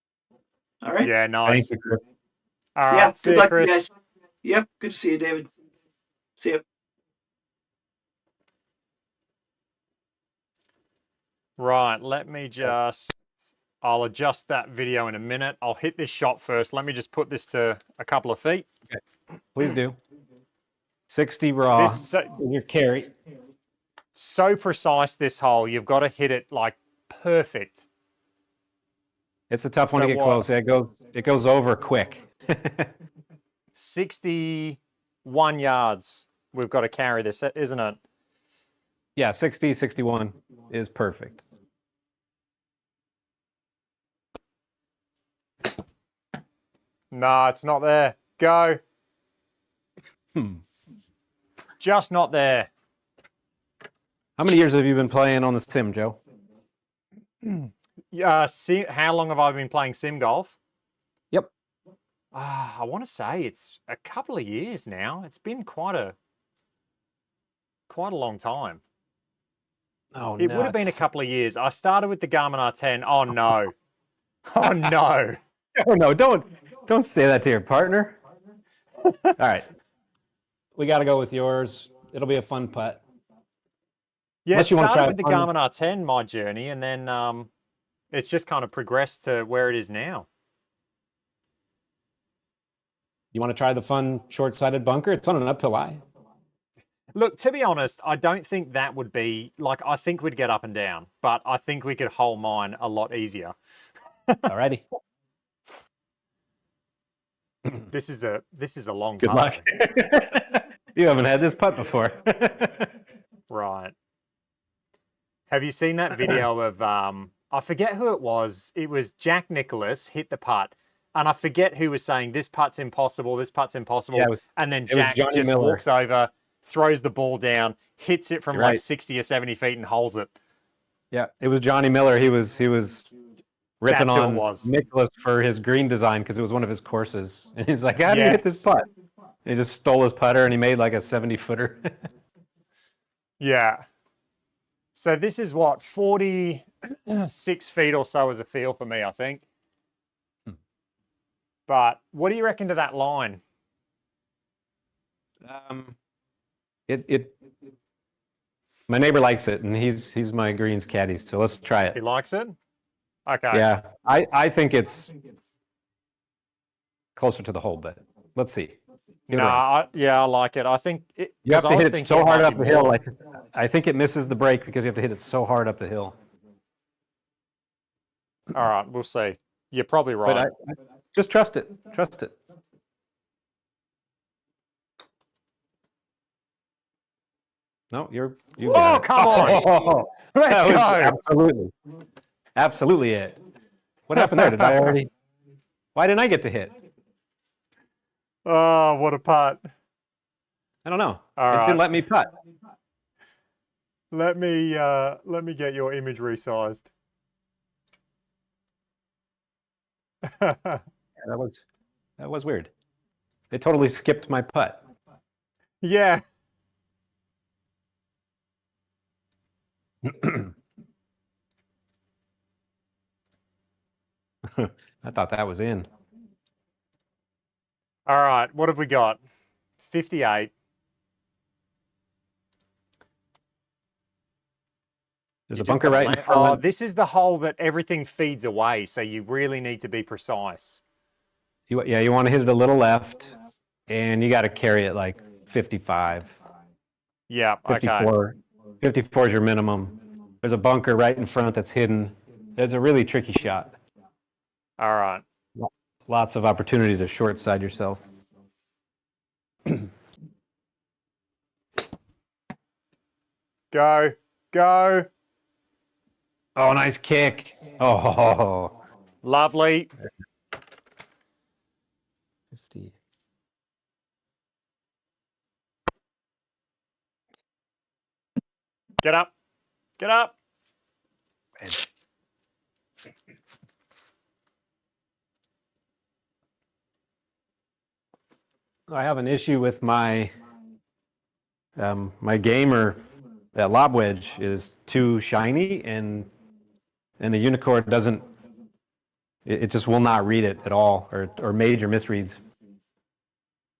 [SPEAKER 3] all right.
[SPEAKER 1] Yeah, nice.
[SPEAKER 2] Thank you, Chris.
[SPEAKER 1] All
[SPEAKER 3] Yeah.
[SPEAKER 1] right, see
[SPEAKER 3] Good
[SPEAKER 1] you,
[SPEAKER 3] luck, you
[SPEAKER 1] Chris.
[SPEAKER 3] guys. Yep. Good to see you, David. See you.
[SPEAKER 1] Right, let me just, I'll adjust that video in a minute. I'll hit this shot first. Let me just put this to a couple of feet.
[SPEAKER 2] Please do. 60 raw.
[SPEAKER 1] This so,
[SPEAKER 2] Your carry.
[SPEAKER 1] so precise, this hole. You've got to hit it like perfect.
[SPEAKER 2] It's a tough one
[SPEAKER 1] So
[SPEAKER 2] to get
[SPEAKER 1] what?
[SPEAKER 2] close. It goes over quick.
[SPEAKER 1] 61 yards. We've got to carry this, isn't it?
[SPEAKER 2] Yeah, 60, 61 is perfect.
[SPEAKER 1] No, it's not there. Go.
[SPEAKER 2] Hmm.
[SPEAKER 1] Just not there.
[SPEAKER 2] How many years have you been playing on the sim, Joe?
[SPEAKER 1] How long have I been playing sim golf?
[SPEAKER 2] Yep.
[SPEAKER 1] I want to say it's a couple of years now. It's been quite a long time.
[SPEAKER 2] Oh,
[SPEAKER 1] It would have been a
[SPEAKER 2] nuts.
[SPEAKER 1] couple of years. I started with the Garmin R10. Oh no. Oh no.
[SPEAKER 2] Oh no, don't say that to your partner. All right. We got to go with yours. It'll be a fun putt.
[SPEAKER 1] Yeah,
[SPEAKER 2] Unless
[SPEAKER 1] it
[SPEAKER 2] you want to
[SPEAKER 1] started
[SPEAKER 2] try
[SPEAKER 1] with the
[SPEAKER 2] fun.
[SPEAKER 1] Garmin R10, my journey, and then it's just kind of progressed to where it is now.
[SPEAKER 2] You want to try the fun short-sided bunker? It's on an uphill lie.
[SPEAKER 1] Look, to be honest, I don't think that would be like, I think we'd get up and down, but I think we could hole mine a lot easier.
[SPEAKER 2] Alrighty.
[SPEAKER 1] This is a long
[SPEAKER 2] Good
[SPEAKER 1] putt,
[SPEAKER 2] luck. You haven't had this putt before.
[SPEAKER 1] though. Right. Have you seen that video of I forget who it was. It was Jack Nicklaus hit the putt, and I forget who was saying this putt's impossible, this putt's impossible.
[SPEAKER 2] Yeah,
[SPEAKER 1] and then
[SPEAKER 2] it was
[SPEAKER 1] Jack
[SPEAKER 2] Johnny
[SPEAKER 1] just
[SPEAKER 2] Miller.
[SPEAKER 1] walks over, throws the ball down, hits it from
[SPEAKER 2] You're
[SPEAKER 1] like
[SPEAKER 2] right.
[SPEAKER 1] 60 or 70 feet and holds it.
[SPEAKER 2] Yeah, it was Johnny Miller. He was ripping
[SPEAKER 1] That's who it
[SPEAKER 2] on
[SPEAKER 1] was.
[SPEAKER 2] Nicholas for his green design because it was one of his courses. And he's like, "How do you hit this
[SPEAKER 1] Yes.
[SPEAKER 2] putt?" And he just stole his putter and he made like a 70-footer.
[SPEAKER 1] Yeah. So this is what, 46 feet or so as a feel for me, I think. But what do you reckon to that line?
[SPEAKER 2] My neighbor likes it, and he's my greens caddy, so let's try
[SPEAKER 1] He
[SPEAKER 2] it.
[SPEAKER 1] likes it? Okay.
[SPEAKER 2] Yeah, I think it's closer to the hole, but let's see. Give it a run.
[SPEAKER 1] Yeah, I like it. I think it,
[SPEAKER 2] You have to hit it so hard up the hill.
[SPEAKER 1] more.
[SPEAKER 2] I think it misses the break because you have to hit it so hard up the hill.
[SPEAKER 1] All right, we'll see. You're probably
[SPEAKER 2] But
[SPEAKER 1] right.
[SPEAKER 2] I just trust it. Trust it. No, you
[SPEAKER 1] Oh,
[SPEAKER 2] got it.
[SPEAKER 1] come on.
[SPEAKER 2] Oh,
[SPEAKER 1] Let's
[SPEAKER 2] that was
[SPEAKER 1] go.
[SPEAKER 2] absolutely it. What happened there? Did I already? Why didn't I get to hit?
[SPEAKER 1] Oh, what a putt.
[SPEAKER 2] I don't know.
[SPEAKER 1] All
[SPEAKER 2] It
[SPEAKER 1] right.
[SPEAKER 2] didn't let me putt.
[SPEAKER 1] Let me get your image resized.
[SPEAKER 2] Yeah, that was weird. It totally skipped my putt.
[SPEAKER 1] Yeah.
[SPEAKER 2] I thought that was in.
[SPEAKER 1] All right, what have we got? 58.
[SPEAKER 2] There's
[SPEAKER 1] You
[SPEAKER 2] a
[SPEAKER 1] just
[SPEAKER 2] bunker
[SPEAKER 1] gotta
[SPEAKER 2] right in
[SPEAKER 1] land-
[SPEAKER 2] front.
[SPEAKER 1] Oh, this is the hole that everything feeds away, so you really need to be precise.
[SPEAKER 2] You want to hit it a little left, and you got to carry it like 55.
[SPEAKER 1] Yeah, okay.
[SPEAKER 2] 54. 54 is your minimum. There's a bunker right in front that's hidden. There's a really tricky shot.
[SPEAKER 1] All right.
[SPEAKER 2] Lots of opportunity to short side yourself.
[SPEAKER 1] Go. Go.
[SPEAKER 2] Oh, nice kick. Oh,
[SPEAKER 1] Lovely.
[SPEAKER 2] 50.
[SPEAKER 1] Get up. Get up.
[SPEAKER 2] I have an issue with my My gamer lob wedge is too shiny, and the unicorn doesn't. It just will not read it at all, or major misreads.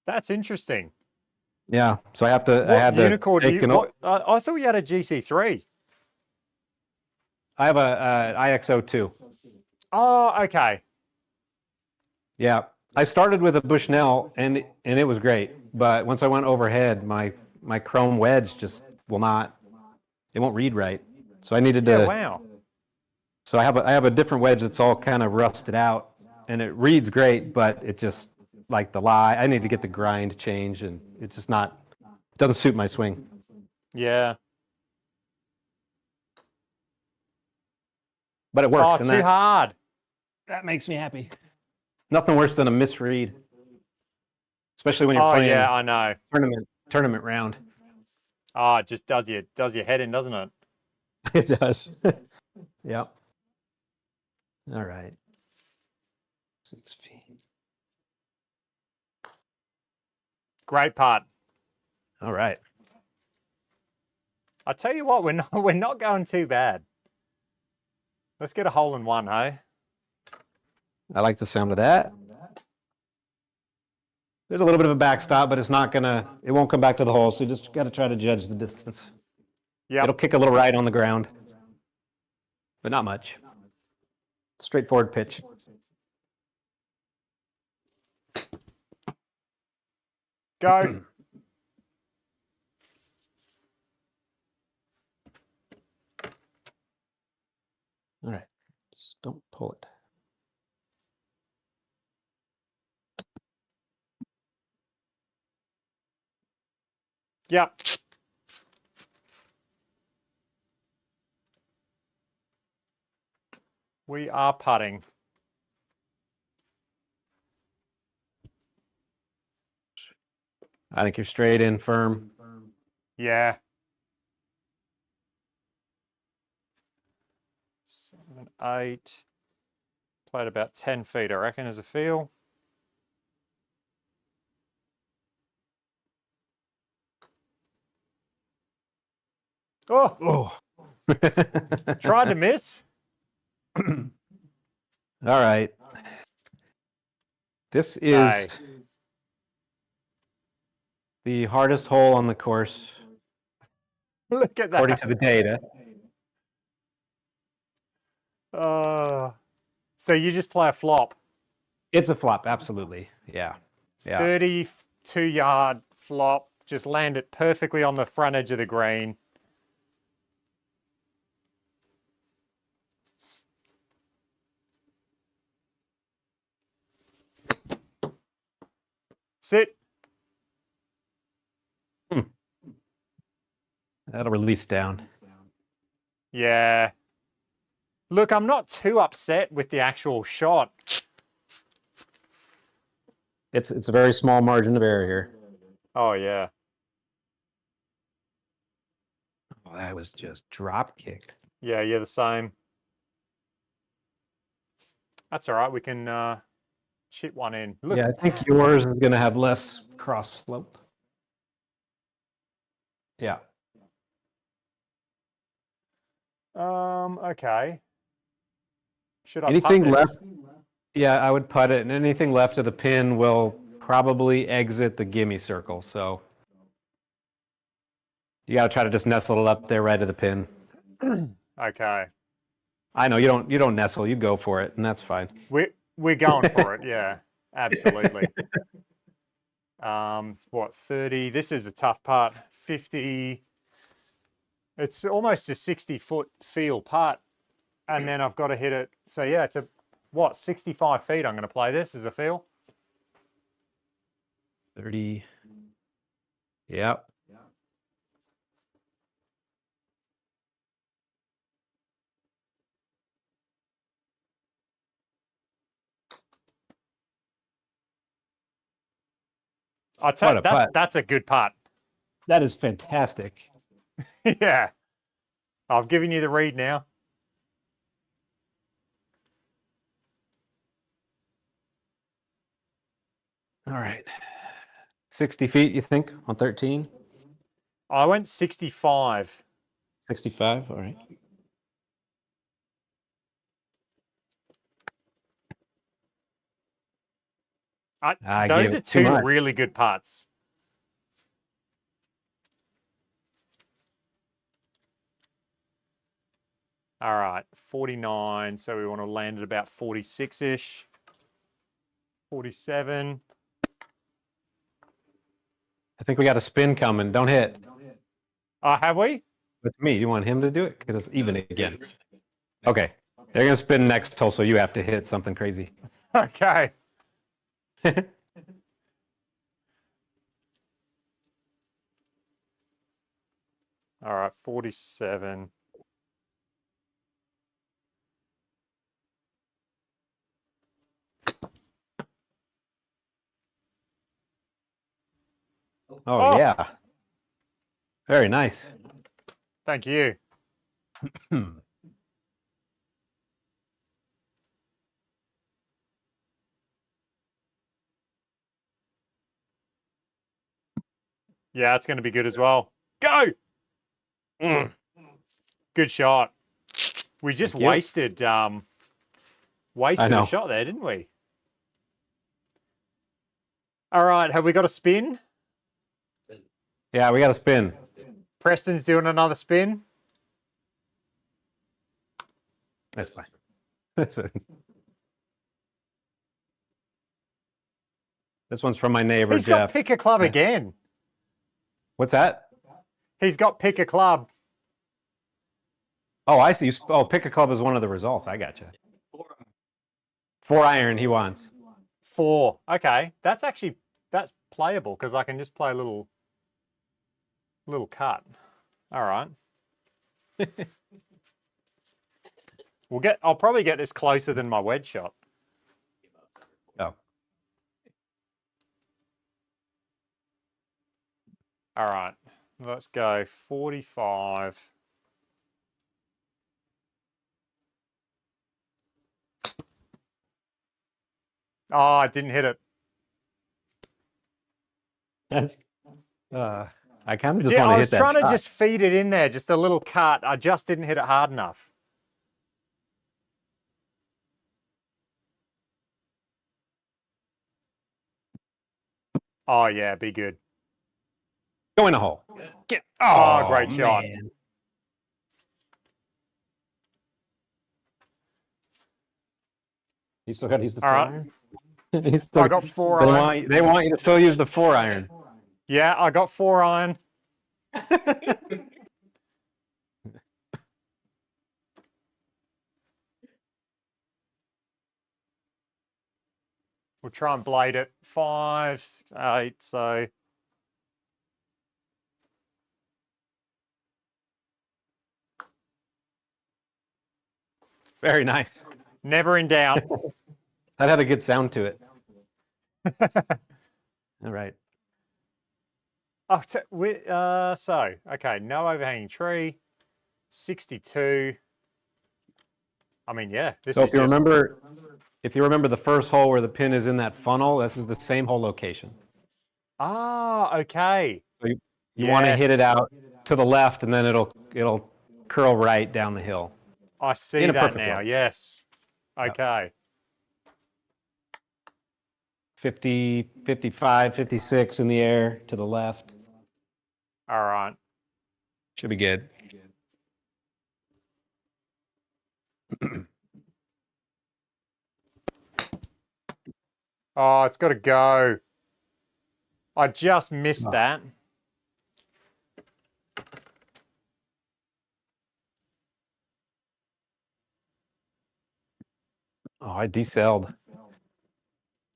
[SPEAKER 1] That's interesting.
[SPEAKER 2] Yeah, so I have to. I
[SPEAKER 1] What
[SPEAKER 2] had to
[SPEAKER 1] unicorn do
[SPEAKER 2] take
[SPEAKER 1] you?
[SPEAKER 2] an.
[SPEAKER 1] What, I thought you had a GC3.
[SPEAKER 2] I have a IXO2.
[SPEAKER 1] Oh, okay.
[SPEAKER 2] Yeah, I started with a Bushnell, and it was great. But once I went overhead, my chrome wedge just will not. It won't read right. So I needed
[SPEAKER 1] Yeah,
[SPEAKER 2] to.
[SPEAKER 1] wow.
[SPEAKER 2] So I have a different wedge that's all kind of rusted out, and it reads great, but it just like the lie. I need to get the grind changed, and it's just not. It doesn't suit my swing.
[SPEAKER 1] Yeah.
[SPEAKER 2] But it
[SPEAKER 1] Oh,
[SPEAKER 2] works, and
[SPEAKER 1] too hard.
[SPEAKER 2] that makes me happy. Nothing worse than a misread, especially when you're
[SPEAKER 1] Oh,
[SPEAKER 2] playing
[SPEAKER 1] yeah, I know.
[SPEAKER 2] tournament round.
[SPEAKER 1] Oh, it just does your head in, doesn't it?
[SPEAKER 2] It does. Yep. All right. 6 feet.
[SPEAKER 1] Great part.
[SPEAKER 2] All right.
[SPEAKER 1] I tell you what, we're not going too bad. Let's get a hole in one, hey?
[SPEAKER 2] I like the sound of that. There's a little bit of a backstop, but it won't come back to the hole, so you just got to try to judge the distance.
[SPEAKER 1] Yeah.
[SPEAKER 2] It'll kick a little right on the ground, but not much. Straightforward pitch.
[SPEAKER 1] Go.
[SPEAKER 2] All right. Just don't pull it.
[SPEAKER 1] Yep. We are putting.
[SPEAKER 2] I think you're straight in firm.
[SPEAKER 1] Yeah. 7, 8. Played about 10 feet, I reckon, as a feel. Oh,
[SPEAKER 2] Oh.
[SPEAKER 1] tried to miss.
[SPEAKER 2] All right. This
[SPEAKER 1] Hey.
[SPEAKER 2] is the hardest hole on the course,
[SPEAKER 1] Look at
[SPEAKER 2] according
[SPEAKER 1] that.
[SPEAKER 2] to the data.
[SPEAKER 1] So you just play a flop.
[SPEAKER 2] It's a flop, absolutely. Yeah. Yeah.
[SPEAKER 1] 32-yard flop. Just land it perfectly on the front edge of the green. Sit.
[SPEAKER 2] That'll release down.
[SPEAKER 1] Yeah. Look, I'm not too upset with the actual shot.
[SPEAKER 2] It's a very small margin of error here.
[SPEAKER 1] Oh, yeah.
[SPEAKER 2] Oh, that was just drop kicked.
[SPEAKER 1] Yeah, you're the same. That's all right. We can chip one in. Look.
[SPEAKER 2] Yeah, I think yours is going to have less cross slope. Yeah.
[SPEAKER 1] Okay. Should I
[SPEAKER 2] Anything
[SPEAKER 1] putt this?
[SPEAKER 2] left? Yeah, I would putt it, and anything left of the pin will probably exit the gimme circle. So you got to try to just nestle it up there right to the pin.
[SPEAKER 1] Okay.
[SPEAKER 2] I know you don't nestle, you go for it, and that's fine.
[SPEAKER 1] We're going for it. Yeah, absolutely. What, 30? This is a tough putt. 50. It's almost a 60-foot field putt, and then I've got to hit it. So yeah, it's 65 feet. I'm going to play this as a feel.
[SPEAKER 2] 30. Yep.
[SPEAKER 1] I tell you,
[SPEAKER 2] What a putt.
[SPEAKER 1] that's a good putt.
[SPEAKER 2] That is fantastic.
[SPEAKER 1] Yeah. I've given you the read now.
[SPEAKER 2] All right. 60 feet, you think, on 13?
[SPEAKER 1] I went 65.
[SPEAKER 2] 65, all right. I gave
[SPEAKER 1] Those are
[SPEAKER 2] it too
[SPEAKER 1] two
[SPEAKER 2] much.
[SPEAKER 1] really good putts. All right, 49. So we want to land at about 46-ish. 47.
[SPEAKER 2] I think we got a spin coming. Don't hit.
[SPEAKER 1] Oh, have we?
[SPEAKER 2] With me, you want him to do it? Because it's even again. Okay. They're going to spin next, Tulsa. You have to hit something crazy.
[SPEAKER 1] Okay. All right, 47.
[SPEAKER 2] Oh, yeah. Very nice.
[SPEAKER 1] Thank you. Yeah, it's going to be good as well. Go! Good shot. We just
[SPEAKER 2] Thank you.
[SPEAKER 1] wasted
[SPEAKER 2] I
[SPEAKER 1] a
[SPEAKER 2] know.
[SPEAKER 1] shot there, didn't we? All right, have we got a spin?
[SPEAKER 2] Yeah, we got a spin.
[SPEAKER 1] Preston's doing another spin.
[SPEAKER 2] That's fine. This one's from my neighbor,
[SPEAKER 1] He's
[SPEAKER 2] Jeff.
[SPEAKER 1] got pick a club again.
[SPEAKER 2] What's that?
[SPEAKER 1] He's got pick a club.
[SPEAKER 2] Oh, I see. Oh, pick a club is one of the results. I got you. 4-iron he wants.
[SPEAKER 1] 4. Okay, that's playable because I can just play a little cut. All right. I'll probably get this closer than my wedge shot.
[SPEAKER 2] Oh.
[SPEAKER 1] All right, let's go 45. Oh, I didn't hit it.
[SPEAKER 2] That's I kind of just
[SPEAKER 1] Yeah,
[SPEAKER 2] want
[SPEAKER 1] I
[SPEAKER 2] to
[SPEAKER 1] was
[SPEAKER 2] hit that
[SPEAKER 1] trying to
[SPEAKER 2] shot.
[SPEAKER 1] just feed it in there, just a little cut. I just didn't hit it hard enough. Oh yeah, be good.
[SPEAKER 2] Go in a hole. Get.
[SPEAKER 1] Oh, great shot.
[SPEAKER 2] Man. You still got to use the
[SPEAKER 1] All
[SPEAKER 2] 4-iron?
[SPEAKER 1] right.
[SPEAKER 2] He's still,
[SPEAKER 1] I got 4-iron.
[SPEAKER 2] they want you to still use the 4-iron.
[SPEAKER 1] Yeah, I got 4-iron. We'll try and blade it. 5, 8, so.
[SPEAKER 2] Very nice.
[SPEAKER 1] Never in doubt.
[SPEAKER 2] That had a good sound to it. All right.
[SPEAKER 1] Oh, so, okay, no overhanging tree. 62. I mean, yeah, this
[SPEAKER 2] So
[SPEAKER 1] is
[SPEAKER 2] if you
[SPEAKER 1] just...
[SPEAKER 2] remember the first hole where the pin is in that funnel, this is the same hole location.
[SPEAKER 1] Ah, okay.
[SPEAKER 2] So you want to hit it
[SPEAKER 1] Yes.
[SPEAKER 2] out to the left, and then it'll curl right down the hill.
[SPEAKER 1] I see
[SPEAKER 2] In a
[SPEAKER 1] that
[SPEAKER 2] perfect
[SPEAKER 1] now,
[SPEAKER 2] world.
[SPEAKER 1] yes. Okay.
[SPEAKER 2] 50, 55, 56 in the air to the left.
[SPEAKER 1] All right.
[SPEAKER 2] Should be good.
[SPEAKER 1] Oh, it's got to go. I just missed that.
[SPEAKER 2] Oh, I decelled.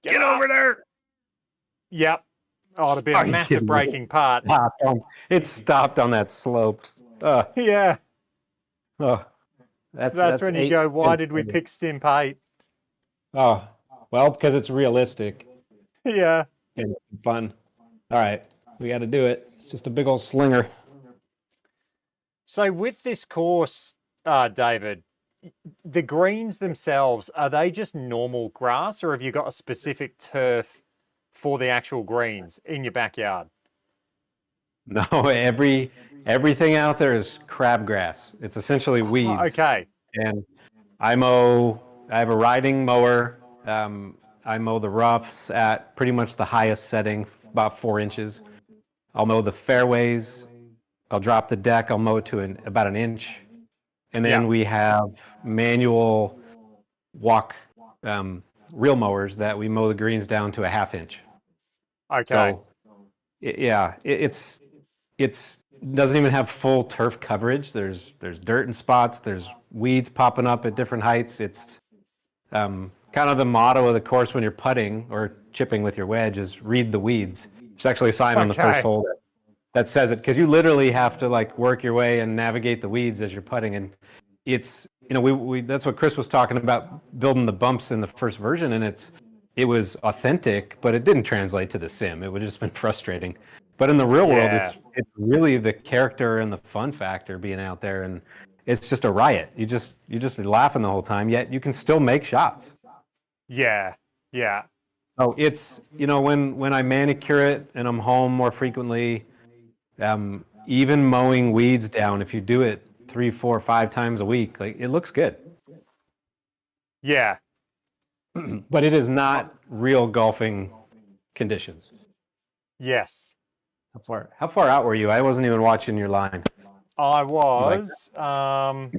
[SPEAKER 1] Get over there. Yep. Oh, it'd be a
[SPEAKER 2] Are you
[SPEAKER 1] massive
[SPEAKER 2] kidding me?
[SPEAKER 1] braking part.
[SPEAKER 2] It stopped on that slope.
[SPEAKER 1] Yeah.
[SPEAKER 2] That's
[SPEAKER 1] when you
[SPEAKER 2] 8
[SPEAKER 1] go, why
[SPEAKER 2] spins.
[SPEAKER 1] did we pick Stimp 8?
[SPEAKER 2] Oh, well, because it's realistic
[SPEAKER 1] Yeah.
[SPEAKER 2] and fun. All right, we got to do it. It's just a big old slinger.
[SPEAKER 1] So with this course, David, the greens themselves, are they just normal grass or have you got a specific turf for the actual greens in your backyard?
[SPEAKER 2] No, everything out there is crabgrass. It's essentially weeds.
[SPEAKER 1] Okay.
[SPEAKER 2] And I have a riding mower. I mow the roughs at pretty much the highest setting, about 4 inches. I'll mow the fairways. I'll drop the deck. I'll mow it to about an inch. And then
[SPEAKER 1] Yeah.
[SPEAKER 2] we have manual walk reel mowers that we mow the greens down to a half inch.
[SPEAKER 1] Okay.
[SPEAKER 2] So, it's doesn't even have full turf coverage. There's dirt in spots. There's weeds popping up at different heights. It's kind of the motto of the course when you're putting or chipping with your wedge is read the weeds. There's actually a sign on the
[SPEAKER 1] Okay.
[SPEAKER 2] first hole that says it, because you literally have to like work your way and navigate the weeds as you're putting. And it's, we that's what Chris was talking about, building the bumps in the first version, and it was authentic, but it didn't translate to the sim. It would have just been frustrating. But in the real world,
[SPEAKER 1] Yeah.
[SPEAKER 2] it's really the character and the fun factor being out there, and it's just a riot. You just laughing the whole time, yet you can still make shots.
[SPEAKER 1] Yeah. Yeah.
[SPEAKER 2] Oh, it's, when I manicure it and I'm home more frequently, even mowing weeds down, if you do it 3, 4, 5 times a week, like, it looks good.
[SPEAKER 1] Yeah.
[SPEAKER 2] But it is not real golfing conditions.
[SPEAKER 1] Yes.
[SPEAKER 2] How far out were you? I wasn't even watching your line.
[SPEAKER 1] I was. I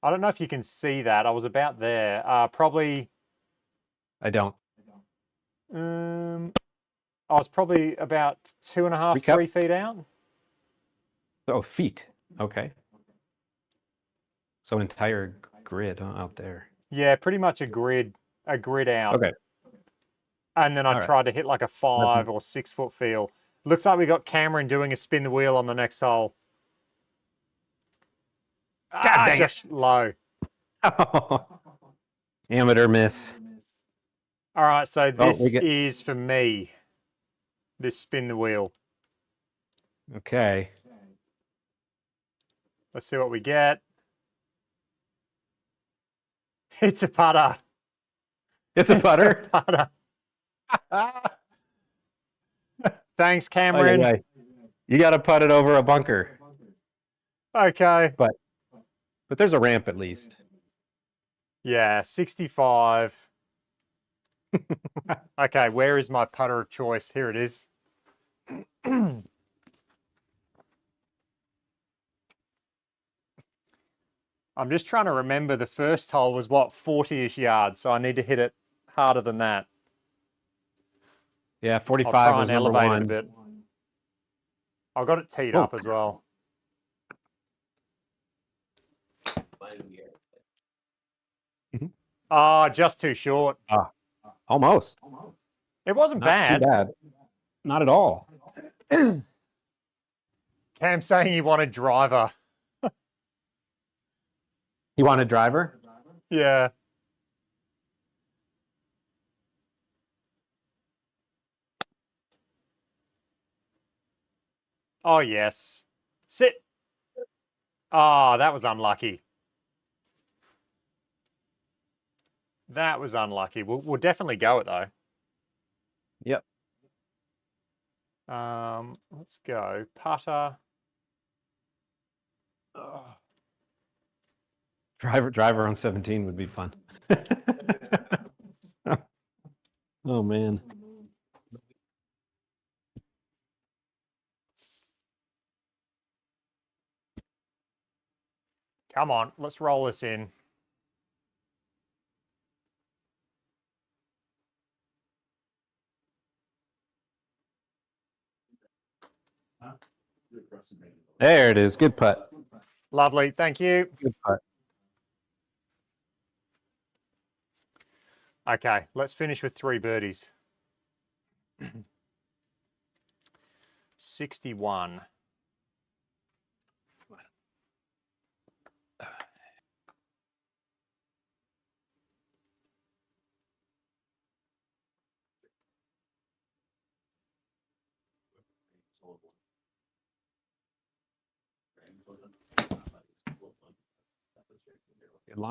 [SPEAKER 1] don't know if you can see that. I was about there. Probably.
[SPEAKER 2] I don't.
[SPEAKER 1] I was probably about 2.5, 3 feet out.
[SPEAKER 2] Oh, feet. Okay. So an entire grid out there.
[SPEAKER 1] Yeah, pretty much a grid out.
[SPEAKER 2] Okay.
[SPEAKER 1] And then I
[SPEAKER 2] All right.
[SPEAKER 1] tried to hit like a 5 or 6 foot feel. Looks like we got Cameron doing a spin the wheel on the next hole.
[SPEAKER 2] dang
[SPEAKER 1] just low.
[SPEAKER 2] Amateur miss.
[SPEAKER 1] All right, so this
[SPEAKER 2] get-
[SPEAKER 1] is for me. This spin the wheel.
[SPEAKER 2] Okay.
[SPEAKER 1] Let's see what we get. It's a putter.
[SPEAKER 2] It's a putter.
[SPEAKER 1] It's a putter. Thanks, Cameron.
[SPEAKER 2] Okay. You got to putt it over a bunker.
[SPEAKER 1] Okay.
[SPEAKER 2] But there's a ramp at least.
[SPEAKER 1] Yeah, 65. Okay, where is my putter of choice? Here it is. I'm just trying to remember the first hole was what, 40-ish yards, so I need to hit it harder than that.
[SPEAKER 2] Yeah, 45
[SPEAKER 1] I'll try
[SPEAKER 2] was
[SPEAKER 1] and
[SPEAKER 2] number
[SPEAKER 1] elevate
[SPEAKER 2] one.
[SPEAKER 1] it a bit. I got it teed
[SPEAKER 2] Oh.
[SPEAKER 1] up as well. Oh, just too short.
[SPEAKER 2] Almost.
[SPEAKER 1] It wasn't
[SPEAKER 2] Not
[SPEAKER 1] bad.
[SPEAKER 2] too bad. Not at all.
[SPEAKER 1] Cam saying he wanted driver.
[SPEAKER 2] You want a driver?
[SPEAKER 1] Yeah. Oh, yes. Sit. Oh, that was unlucky. That was unlucky. We'll definitely go it, though.
[SPEAKER 2] Yep.
[SPEAKER 1] Let's go. Putter.
[SPEAKER 2] Driver on 17 would be fun. Oh, man.
[SPEAKER 1] Come on, let's roll this in.
[SPEAKER 2] There it is. Good putt.
[SPEAKER 1] Lovely, thank you.
[SPEAKER 2] Good putt.
[SPEAKER 1] Okay, let's finish with 3 birdies. 61.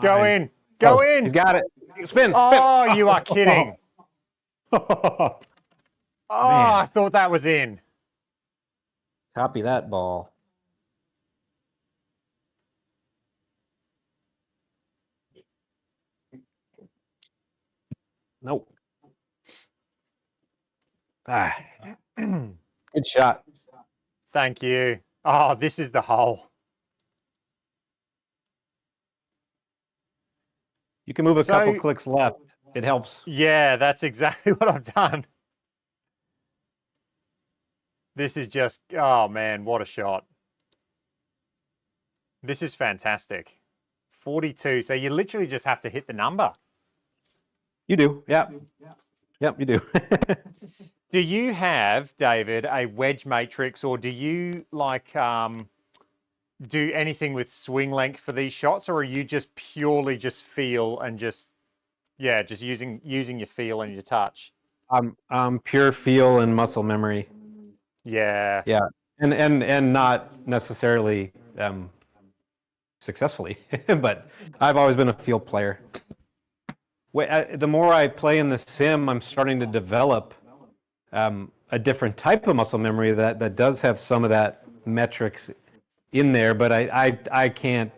[SPEAKER 1] Go in. Go in.
[SPEAKER 2] He's got it. Spin.
[SPEAKER 1] Oh, you are kidding.
[SPEAKER 2] Oh,
[SPEAKER 1] Oh, I thought that was in.
[SPEAKER 2] Copy that ball. Nope. Ah, good shot.
[SPEAKER 1] Thank you. Oh, this is the hole.
[SPEAKER 2] You can move a couple
[SPEAKER 1] So-
[SPEAKER 2] clicks left. It helps.
[SPEAKER 1] Yeah, that's exactly what I've done. This is just, oh man, what a shot. This is fantastic. 42. So you literally just have to hit the number.
[SPEAKER 2] You do. Yeah. Yep, you do.
[SPEAKER 1] Do you have, David, a wedge matrix, or do you like do anything with swing length for these shots, or are you just purely just feel and just just using your feel and your touch?
[SPEAKER 2] Pure feel and muscle memory.
[SPEAKER 1] Yeah.
[SPEAKER 2] Yeah, and not necessarily successfully, but I've always been a field player. The more I play in the sim, I'm starting to develop a different type of muscle memory that does have some of that metrics in there, but I can't,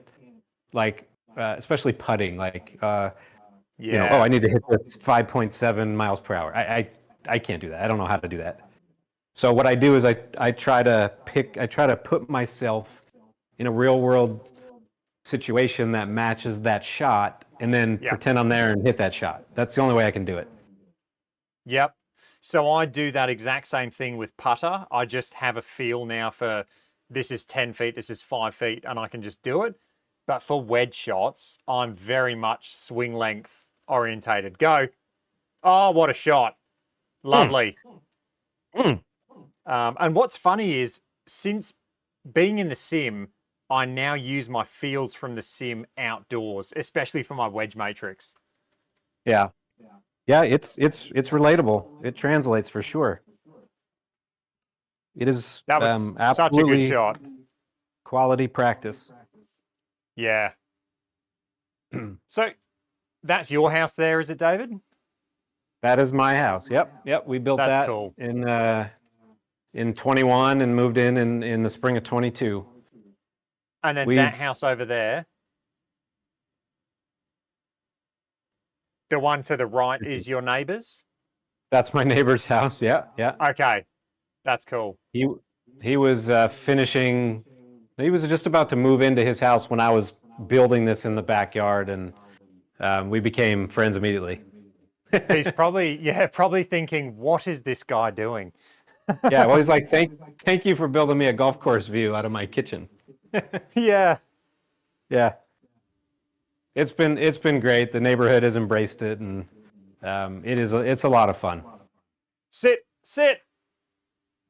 [SPEAKER 2] like, especially putting, like, you know, oh, I need to hit this 5.7 miles per hour. I can't do that. I don't know how to do that. So what I do is I try to put myself in a real world situation that matches that shot, and then pretend I'm there and hit that shot. That's the only way I can do it.
[SPEAKER 1] Yep. So I do that exact same thing with putter. I just have a feel now for this is 10 feet, this is 5 feet, and I can just do it. But for wedge shots, I'm very much swing length orientated. Go. Oh, what a shot. Lovely. And what's funny is, since being in the sim, I now use my fields from the sim outdoors, especially for my wedge matrix.
[SPEAKER 2] Yeah. Yeah, it's relatable. It translates for sure. It is
[SPEAKER 1] That was such a
[SPEAKER 2] absolutely
[SPEAKER 1] good shot.
[SPEAKER 2] quality practice.
[SPEAKER 1] Yeah. So that's your house there, is it, David?
[SPEAKER 2] That is my house. Yep. We built
[SPEAKER 1] That's
[SPEAKER 2] that
[SPEAKER 1] cool.
[SPEAKER 2] in 21 and moved in the spring of 22.
[SPEAKER 1] And then that house over there, the one to the right, is your neighbor's?
[SPEAKER 2] That's my neighbor's house. Yeah.
[SPEAKER 1] Okay, that's cool.
[SPEAKER 2] He was finishing. He was just about to move into his house when I was building this in the backyard, and we became friends immediately.
[SPEAKER 1] He's probably thinking, what is this guy doing?
[SPEAKER 2] Yeah, well, he's like, thank you for building me a golf course view out of my kitchen.
[SPEAKER 1] Yeah.
[SPEAKER 2] Yeah. It's been great. The neighborhood has embraced it, and it's a lot of fun.
[SPEAKER 1] Sit.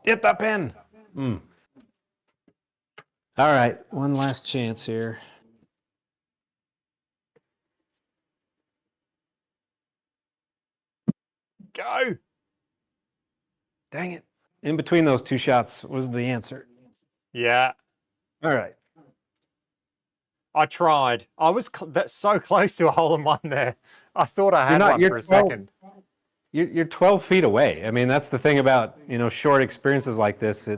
[SPEAKER 2] Hit that pin. All right, one last chance here.
[SPEAKER 1] Go.
[SPEAKER 2] Dang it. In between those two shots was the answer.
[SPEAKER 1] Yeah.
[SPEAKER 2] All right.
[SPEAKER 1] I tried. I was so close to a hole in one there. I thought I had one
[SPEAKER 2] you're
[SPEAKER 1] for a
[SPEAKER 2] 12
[SPEAKER 1] second.
[SPEAKER 2] You're 12 feet away. I mean, that's the thing about, short experiences like this.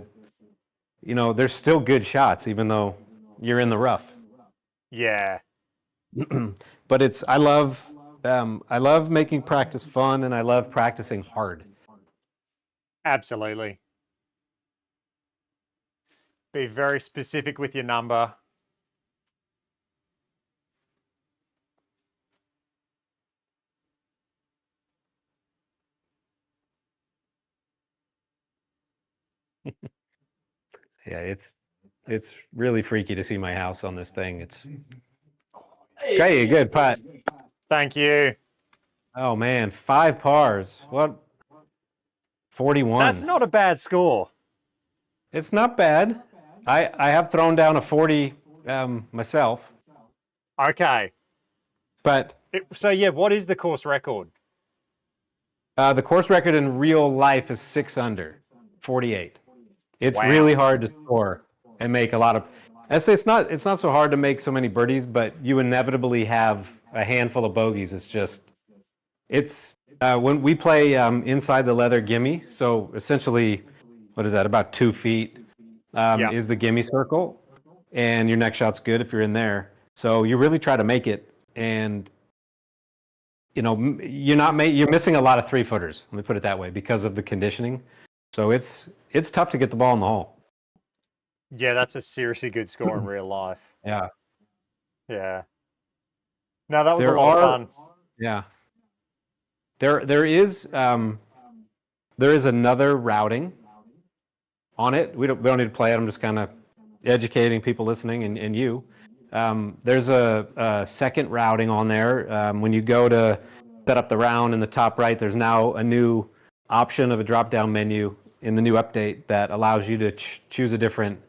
[SPEAKER 2] There's still good shots, even though you're in the rough.
[SPEAKER 1] Yeah.
[SPEAKER 2] But I love making practice fun, and I love practicing hard.
[SPEAKER 1] Absolutely. Be very specific with your number.
[SPEAKER 2] Yeah, it's really freaky to see my house on this thing. It's okay, good putt.
[SPEAKER 1] Thank you.
[SPEAKER 2] Oh man, 5 pars. What? 41.
[SPEAKER 1] That's not a bad score.
[SPEAKER 2] It's not bad. I have thrown down a 40 myself.
[SPEAKER 1] Okay.
[SPEAKER 2] But
[SPEAKER 1] what is the course record?
[SPEAKER 2] the course record in real life is 6 under, 48. It's
[SPEAKER 1] Wow.
[SPEAKER 2] really hard to score and make a lot of. I say it's not so hard to make so many birdies, but you inevitably have a handful of bogeys. It's when we play inside the leather gimme. So essentially, what is that? About 2 feet.
[SPEAKER 1] Yeah.
[SPEAKER 2] is the gimme circle, and your next shot's good if you're in there. So you really try to make it, and you're missing a lot of 3-footers. Let me put it that way, because of the conditioning. So it's tough to get the ball in the hole.
[SPEAKER 1] Yeah, that's a seriously good score in real life.
[SPEAKER 2] Yeah.
[SPEAKER 1] Yeah. No, that was a
[SPEAKER 2] There
[SPEAKER 1] lot of
[SPEAKER 2] are,
[SPEAKER 1] fun.
[SPEAKER 2] yeah. There is another routing on it. We don't need to play it. I'm just kind of educating people listening and you. There's a second routing on there. When you go to set up the round in the top right, there's now a new option of a drop-down menu in the new update that allows you to choose a different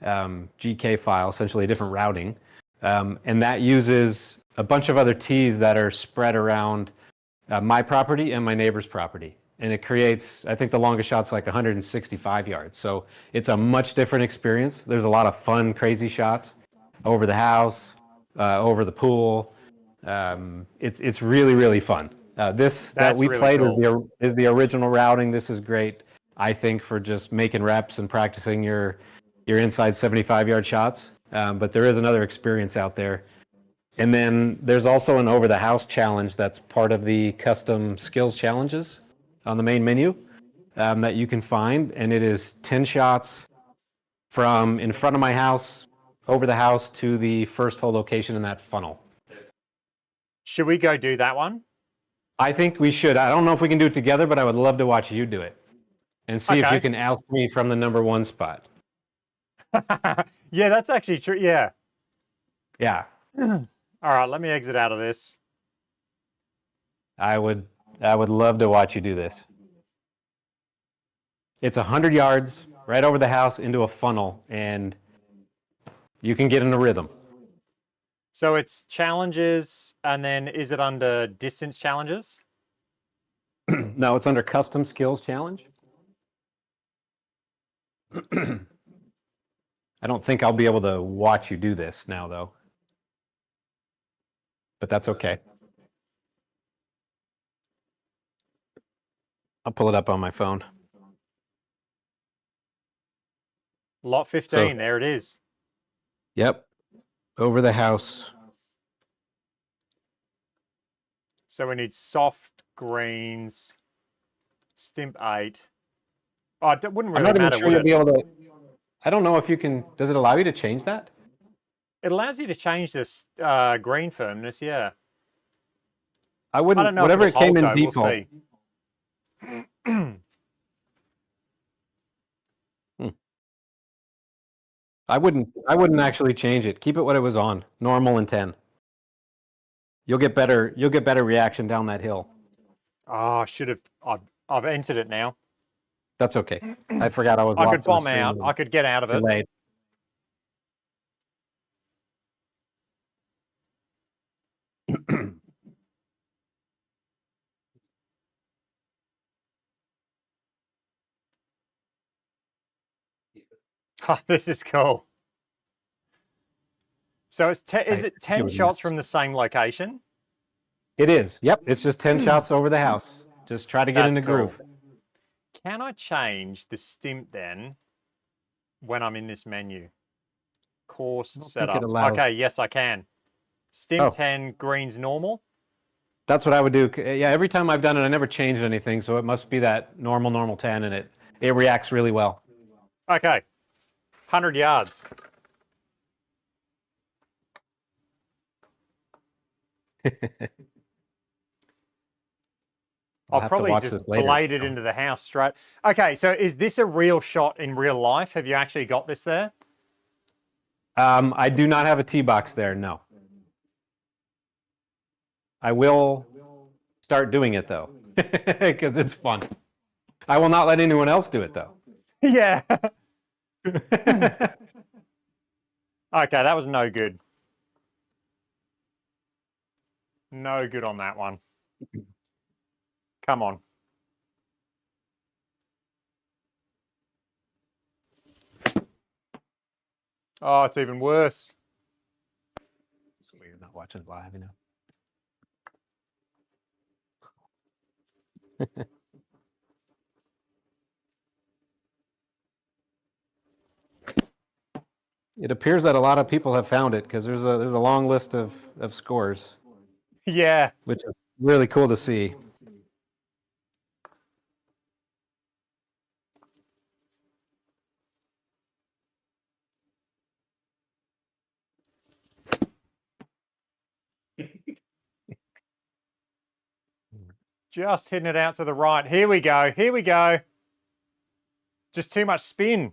[SPEAKER 2] GK file, essentially a different routing. And that uses a bunch of other tees that are spread around my property and my neighbor's property. And it creates, I think the longest shot's like 165 yards. So it's a much different experience. There's a lot of fun, crazy shots over the house, over the pool. It's really, really fun. This that
[SPEAKER 1] That's
[SPEAKER 2] we
[SPEAKER 1] really
[SPEAKER 2] played
[SPEAKER 1] cool.
[SPEAKER 2] is the original routing. This is great, I think, for just making reps and practicing your inside 75-yard shots. But there is another experience out there. And then there's also an over-the-house challenge that's part of the custom skills challenges on the main menu that you can find. And it is 10 shots from in front of my house, over the house, to the first hole location in that funnel.
[SPEAKER 1] Should we go do that one?
[SPEAKER 2] I think we should. I don't know if we can do it together, but I would love to watch you do it and see if
[SPEAKER 1] Okay.
[SPEAKER 2] you can oust me from the number 1 spot.
[SPEAKER 1] Yeah, that's actually true. Yeah.
[SPEAKER 2] Yeah.
[SPEAKER 1] All right, let me exit out of this.
[SPEAKER 2] I would love to watch you do this. It's 100 yards right over the house into a funnel, and you can get in a rhythm.
[SPEAKER 1] So it's challenges, and then is it under distance challenges?
[SPEAKER 2] No, it's under custom skills challenge. I don't think I'll be able to watch you do this now, though. But that's okay. I'll pull it up on my phone.
[SPEAKER 1] Lot 15, there it is.
[SPEAKER 2] Yep. Over the house.
[SPEAKER 1] So we need soft greens, stimp 8. Oh, it wouldn't really matter, would
[SPEAKER 2] you'll
[SPEAKER 1] it?
[SPEAKER 2] be able to. I don't know if you can. Does it allow you to change that?
[SPEAKER 1] It allows you to change this green firmness, yeah.
[SPEAKER 2] I
[SPEAKER 1] I
[SPEAKER 2] wouldn't.
[SPEAKER 1] don't know
[SPEAKER 2] Whatever
[SPEAKER 1] if
[SPEAKER 2] it came in
[SPEAKER 1] though.
[SPEAKER 2] default.
[SPEAKER 1] We'll see.
[SPEAKER 2] I wouldn't actually change it. Keep it what it was on. Normal and 10. You'll get better reaction down that hill.
[SPEAKER 1] Oh, I should have. I've entered it now.
[SPEAKER 2] That's okay. I forgot I was
[SPEAKER 1] I
[SPEAKER 2] watching
[SPEAKER 1] could bomb
[SPEAKER 2] the stream
[SPEAKER 1] out. I could get out of it.
[SPEAKER 2] delayed.
[SPEAKER 1] Oh, this is cool. So it's is it 10 shots from the same location?
[SPEAKER 2] It is. Yep. It's just 10 shots over the house. Just try to get in the groove.
[SPEAKER 1] Can I change the stimp then when I'm in this menu? Course setup. Okay, yes, I can. Stimp 10, greens normal.
[SPEAKER 2] That's what I would do. Yeah, every time I've done it, I never changed anything, so it must be that normal 10, and it reacts really well.
[SPEAKER 1] Okay, 100 yards. I'll probably just blade it into the house straight. Okay, so is this a real shot in real life? Have you actually got this there?
[SPEAKER 2] I do not have a tee box there, no. I will start doing it, though, because it's fun. I will not let anyone else do it, though.
[SPEAKER 1] Yeah. Okay, that was no good. No good on that one. Come on. Oh, it's even worse.
[SPEAKER 2] So you're not watching live, you know. It appears that a lot of people have found it because there's a long list of scores,
[SPEAKER 1] Yeah.
[SPEAKER 2] which is really cool to see.
[SPEAKER 1] Just hitting it out to the right. Here we go. Here we go. Just too much spin.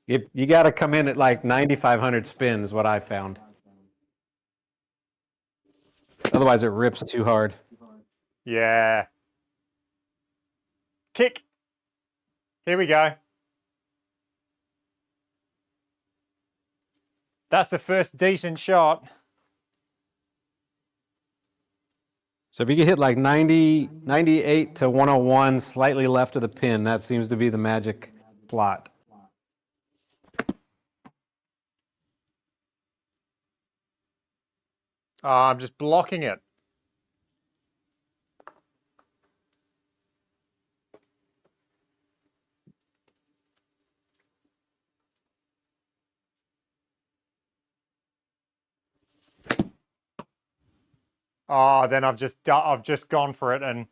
[SPEAKER 2] You got to come in at like 9,500 spin is what I found. Otherwise, it rips too hard.
[SPEAKER 1] Yeah. Kick. Here we go. That's the first decent shot.
[SPEAKER 2] So if you can hit like 90, 98 to 101, slightly left of the pin, that seems to be the magic slot.
[SPEAKER 1] Oh, I'm just blocking it. Oh, then I've just gone for it and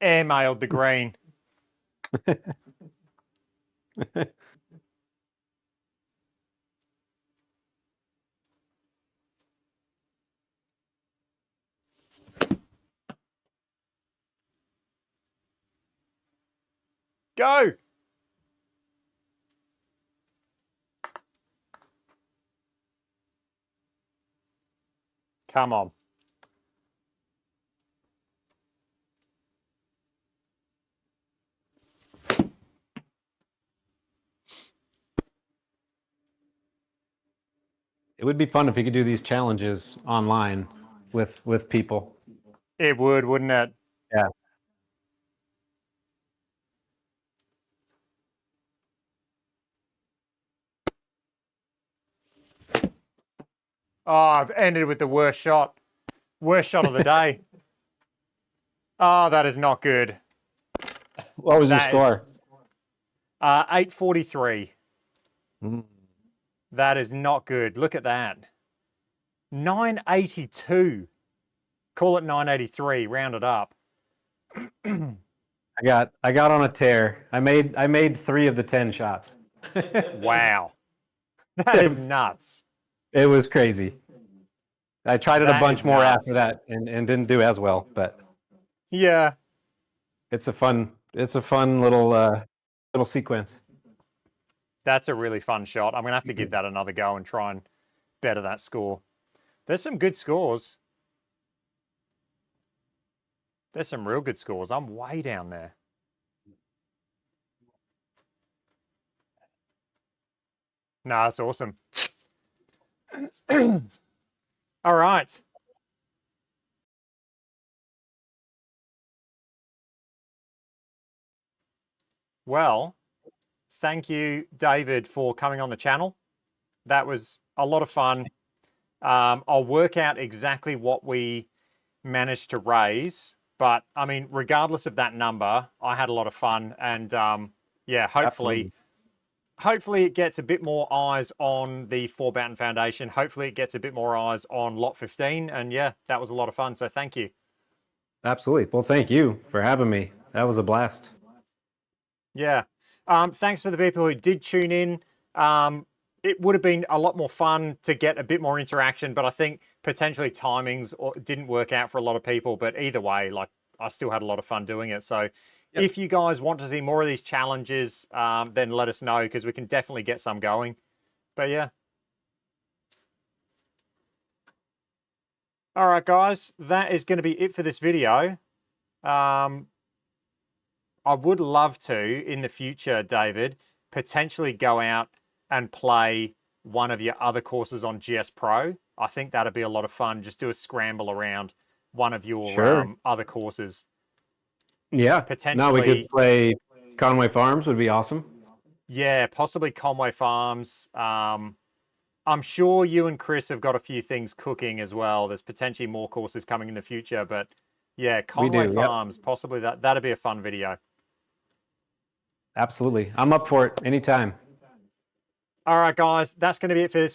[SPEAKER 1] airmailed the green. Go. Come on.
[SPEAKER 2] It would be fun if you could do these challenges online with people.
[SPEAKER 1] It would, wouldn't it?
[SPEAKER 2] Yeah.
[SPEAKER 1] Oh, I've ended with the worst shot. Worst shot of the day. Oh, that is not good.
[SPEAKER 2] What was your
[SPEAKER 1] That
[SPEAKER 2] score?
[SPEAKER 1] 843.
[SPEAKER 2] Mm.
[SPEAKER 1] That is not good. Look at that. 982. Call it 983. Round it up.
[SPEAKER 2] I got on a tear. I made 3 of the 10 shots.
[SPEAKER 1] Wow. That is nuts.
[SPEAKER 2] It was crazy. I tried it
[SPEAKER 1] That
[SPEAKER 2] a bunch
[SPEAKER 1] is
[SPEAKER 2] more
[SPEAKER 1] nuts.
[SPEAKER 2] after that and didn't do as well, but
[SPEAKER 1] Yeah.
[SPEAKER 2] it's a fun little sequence.
[SPEAKER 1] That's a really fun shot. I'm going to have to give that another go and try and better that score. There's some good scores. There's some real good scores. I'm way down there. No, that's awesome. All right. Well, thank you, David, for coming on the channel. That was a lot of fun. I'll work out exactly what we managed to raise. But, I mean, regardless of that number, I had a lot of fun. And, yeah, hopefully it gets a bit more eyes on the ForBatten Foundation. Hopefully it gets a bit more eyes on Lot 15. And, yeah, that was a lot of fun. So thank you.
[SPEAKER 2] Absolutely. Well, thank you for having me. That was a blast.
[SPEAKER 1] Yeah. Thanks for the people who did tune in. It would have been a lot more fun to get a bit more interaction, but I think potentially timings didn't work out for a lot of people. But either way, like, I still had a lot of fun doing it. So if you guys want to see more of these challenges, then let us know because we can definitely get some going. But yeah. All right, guys, that is going to be it for this video. I would love to, in the future, David, potentially go out and play one of your other courses on GSPro. I think that'd be a lot of fun. Just do a scramble around one of your other courses.
[SPEAKER 2] Yeah.
[SPEAKER 1] Potentially.
[SPEAKER 2] Now we could play Conway Farms would be awesome.
[SPEAKER 1] Yeah, possibly Conway Farms. I'm sure you and Chris have got a few things cooking as well. There's potentially more courses coming in the future, but yeah, Conway Farms, possibly that'd be a fun video.
[SPEAKER 2] Absolutely. I'm up for it anytime.
[SPEAKER 1] All right, guys, that's going to be it for this one.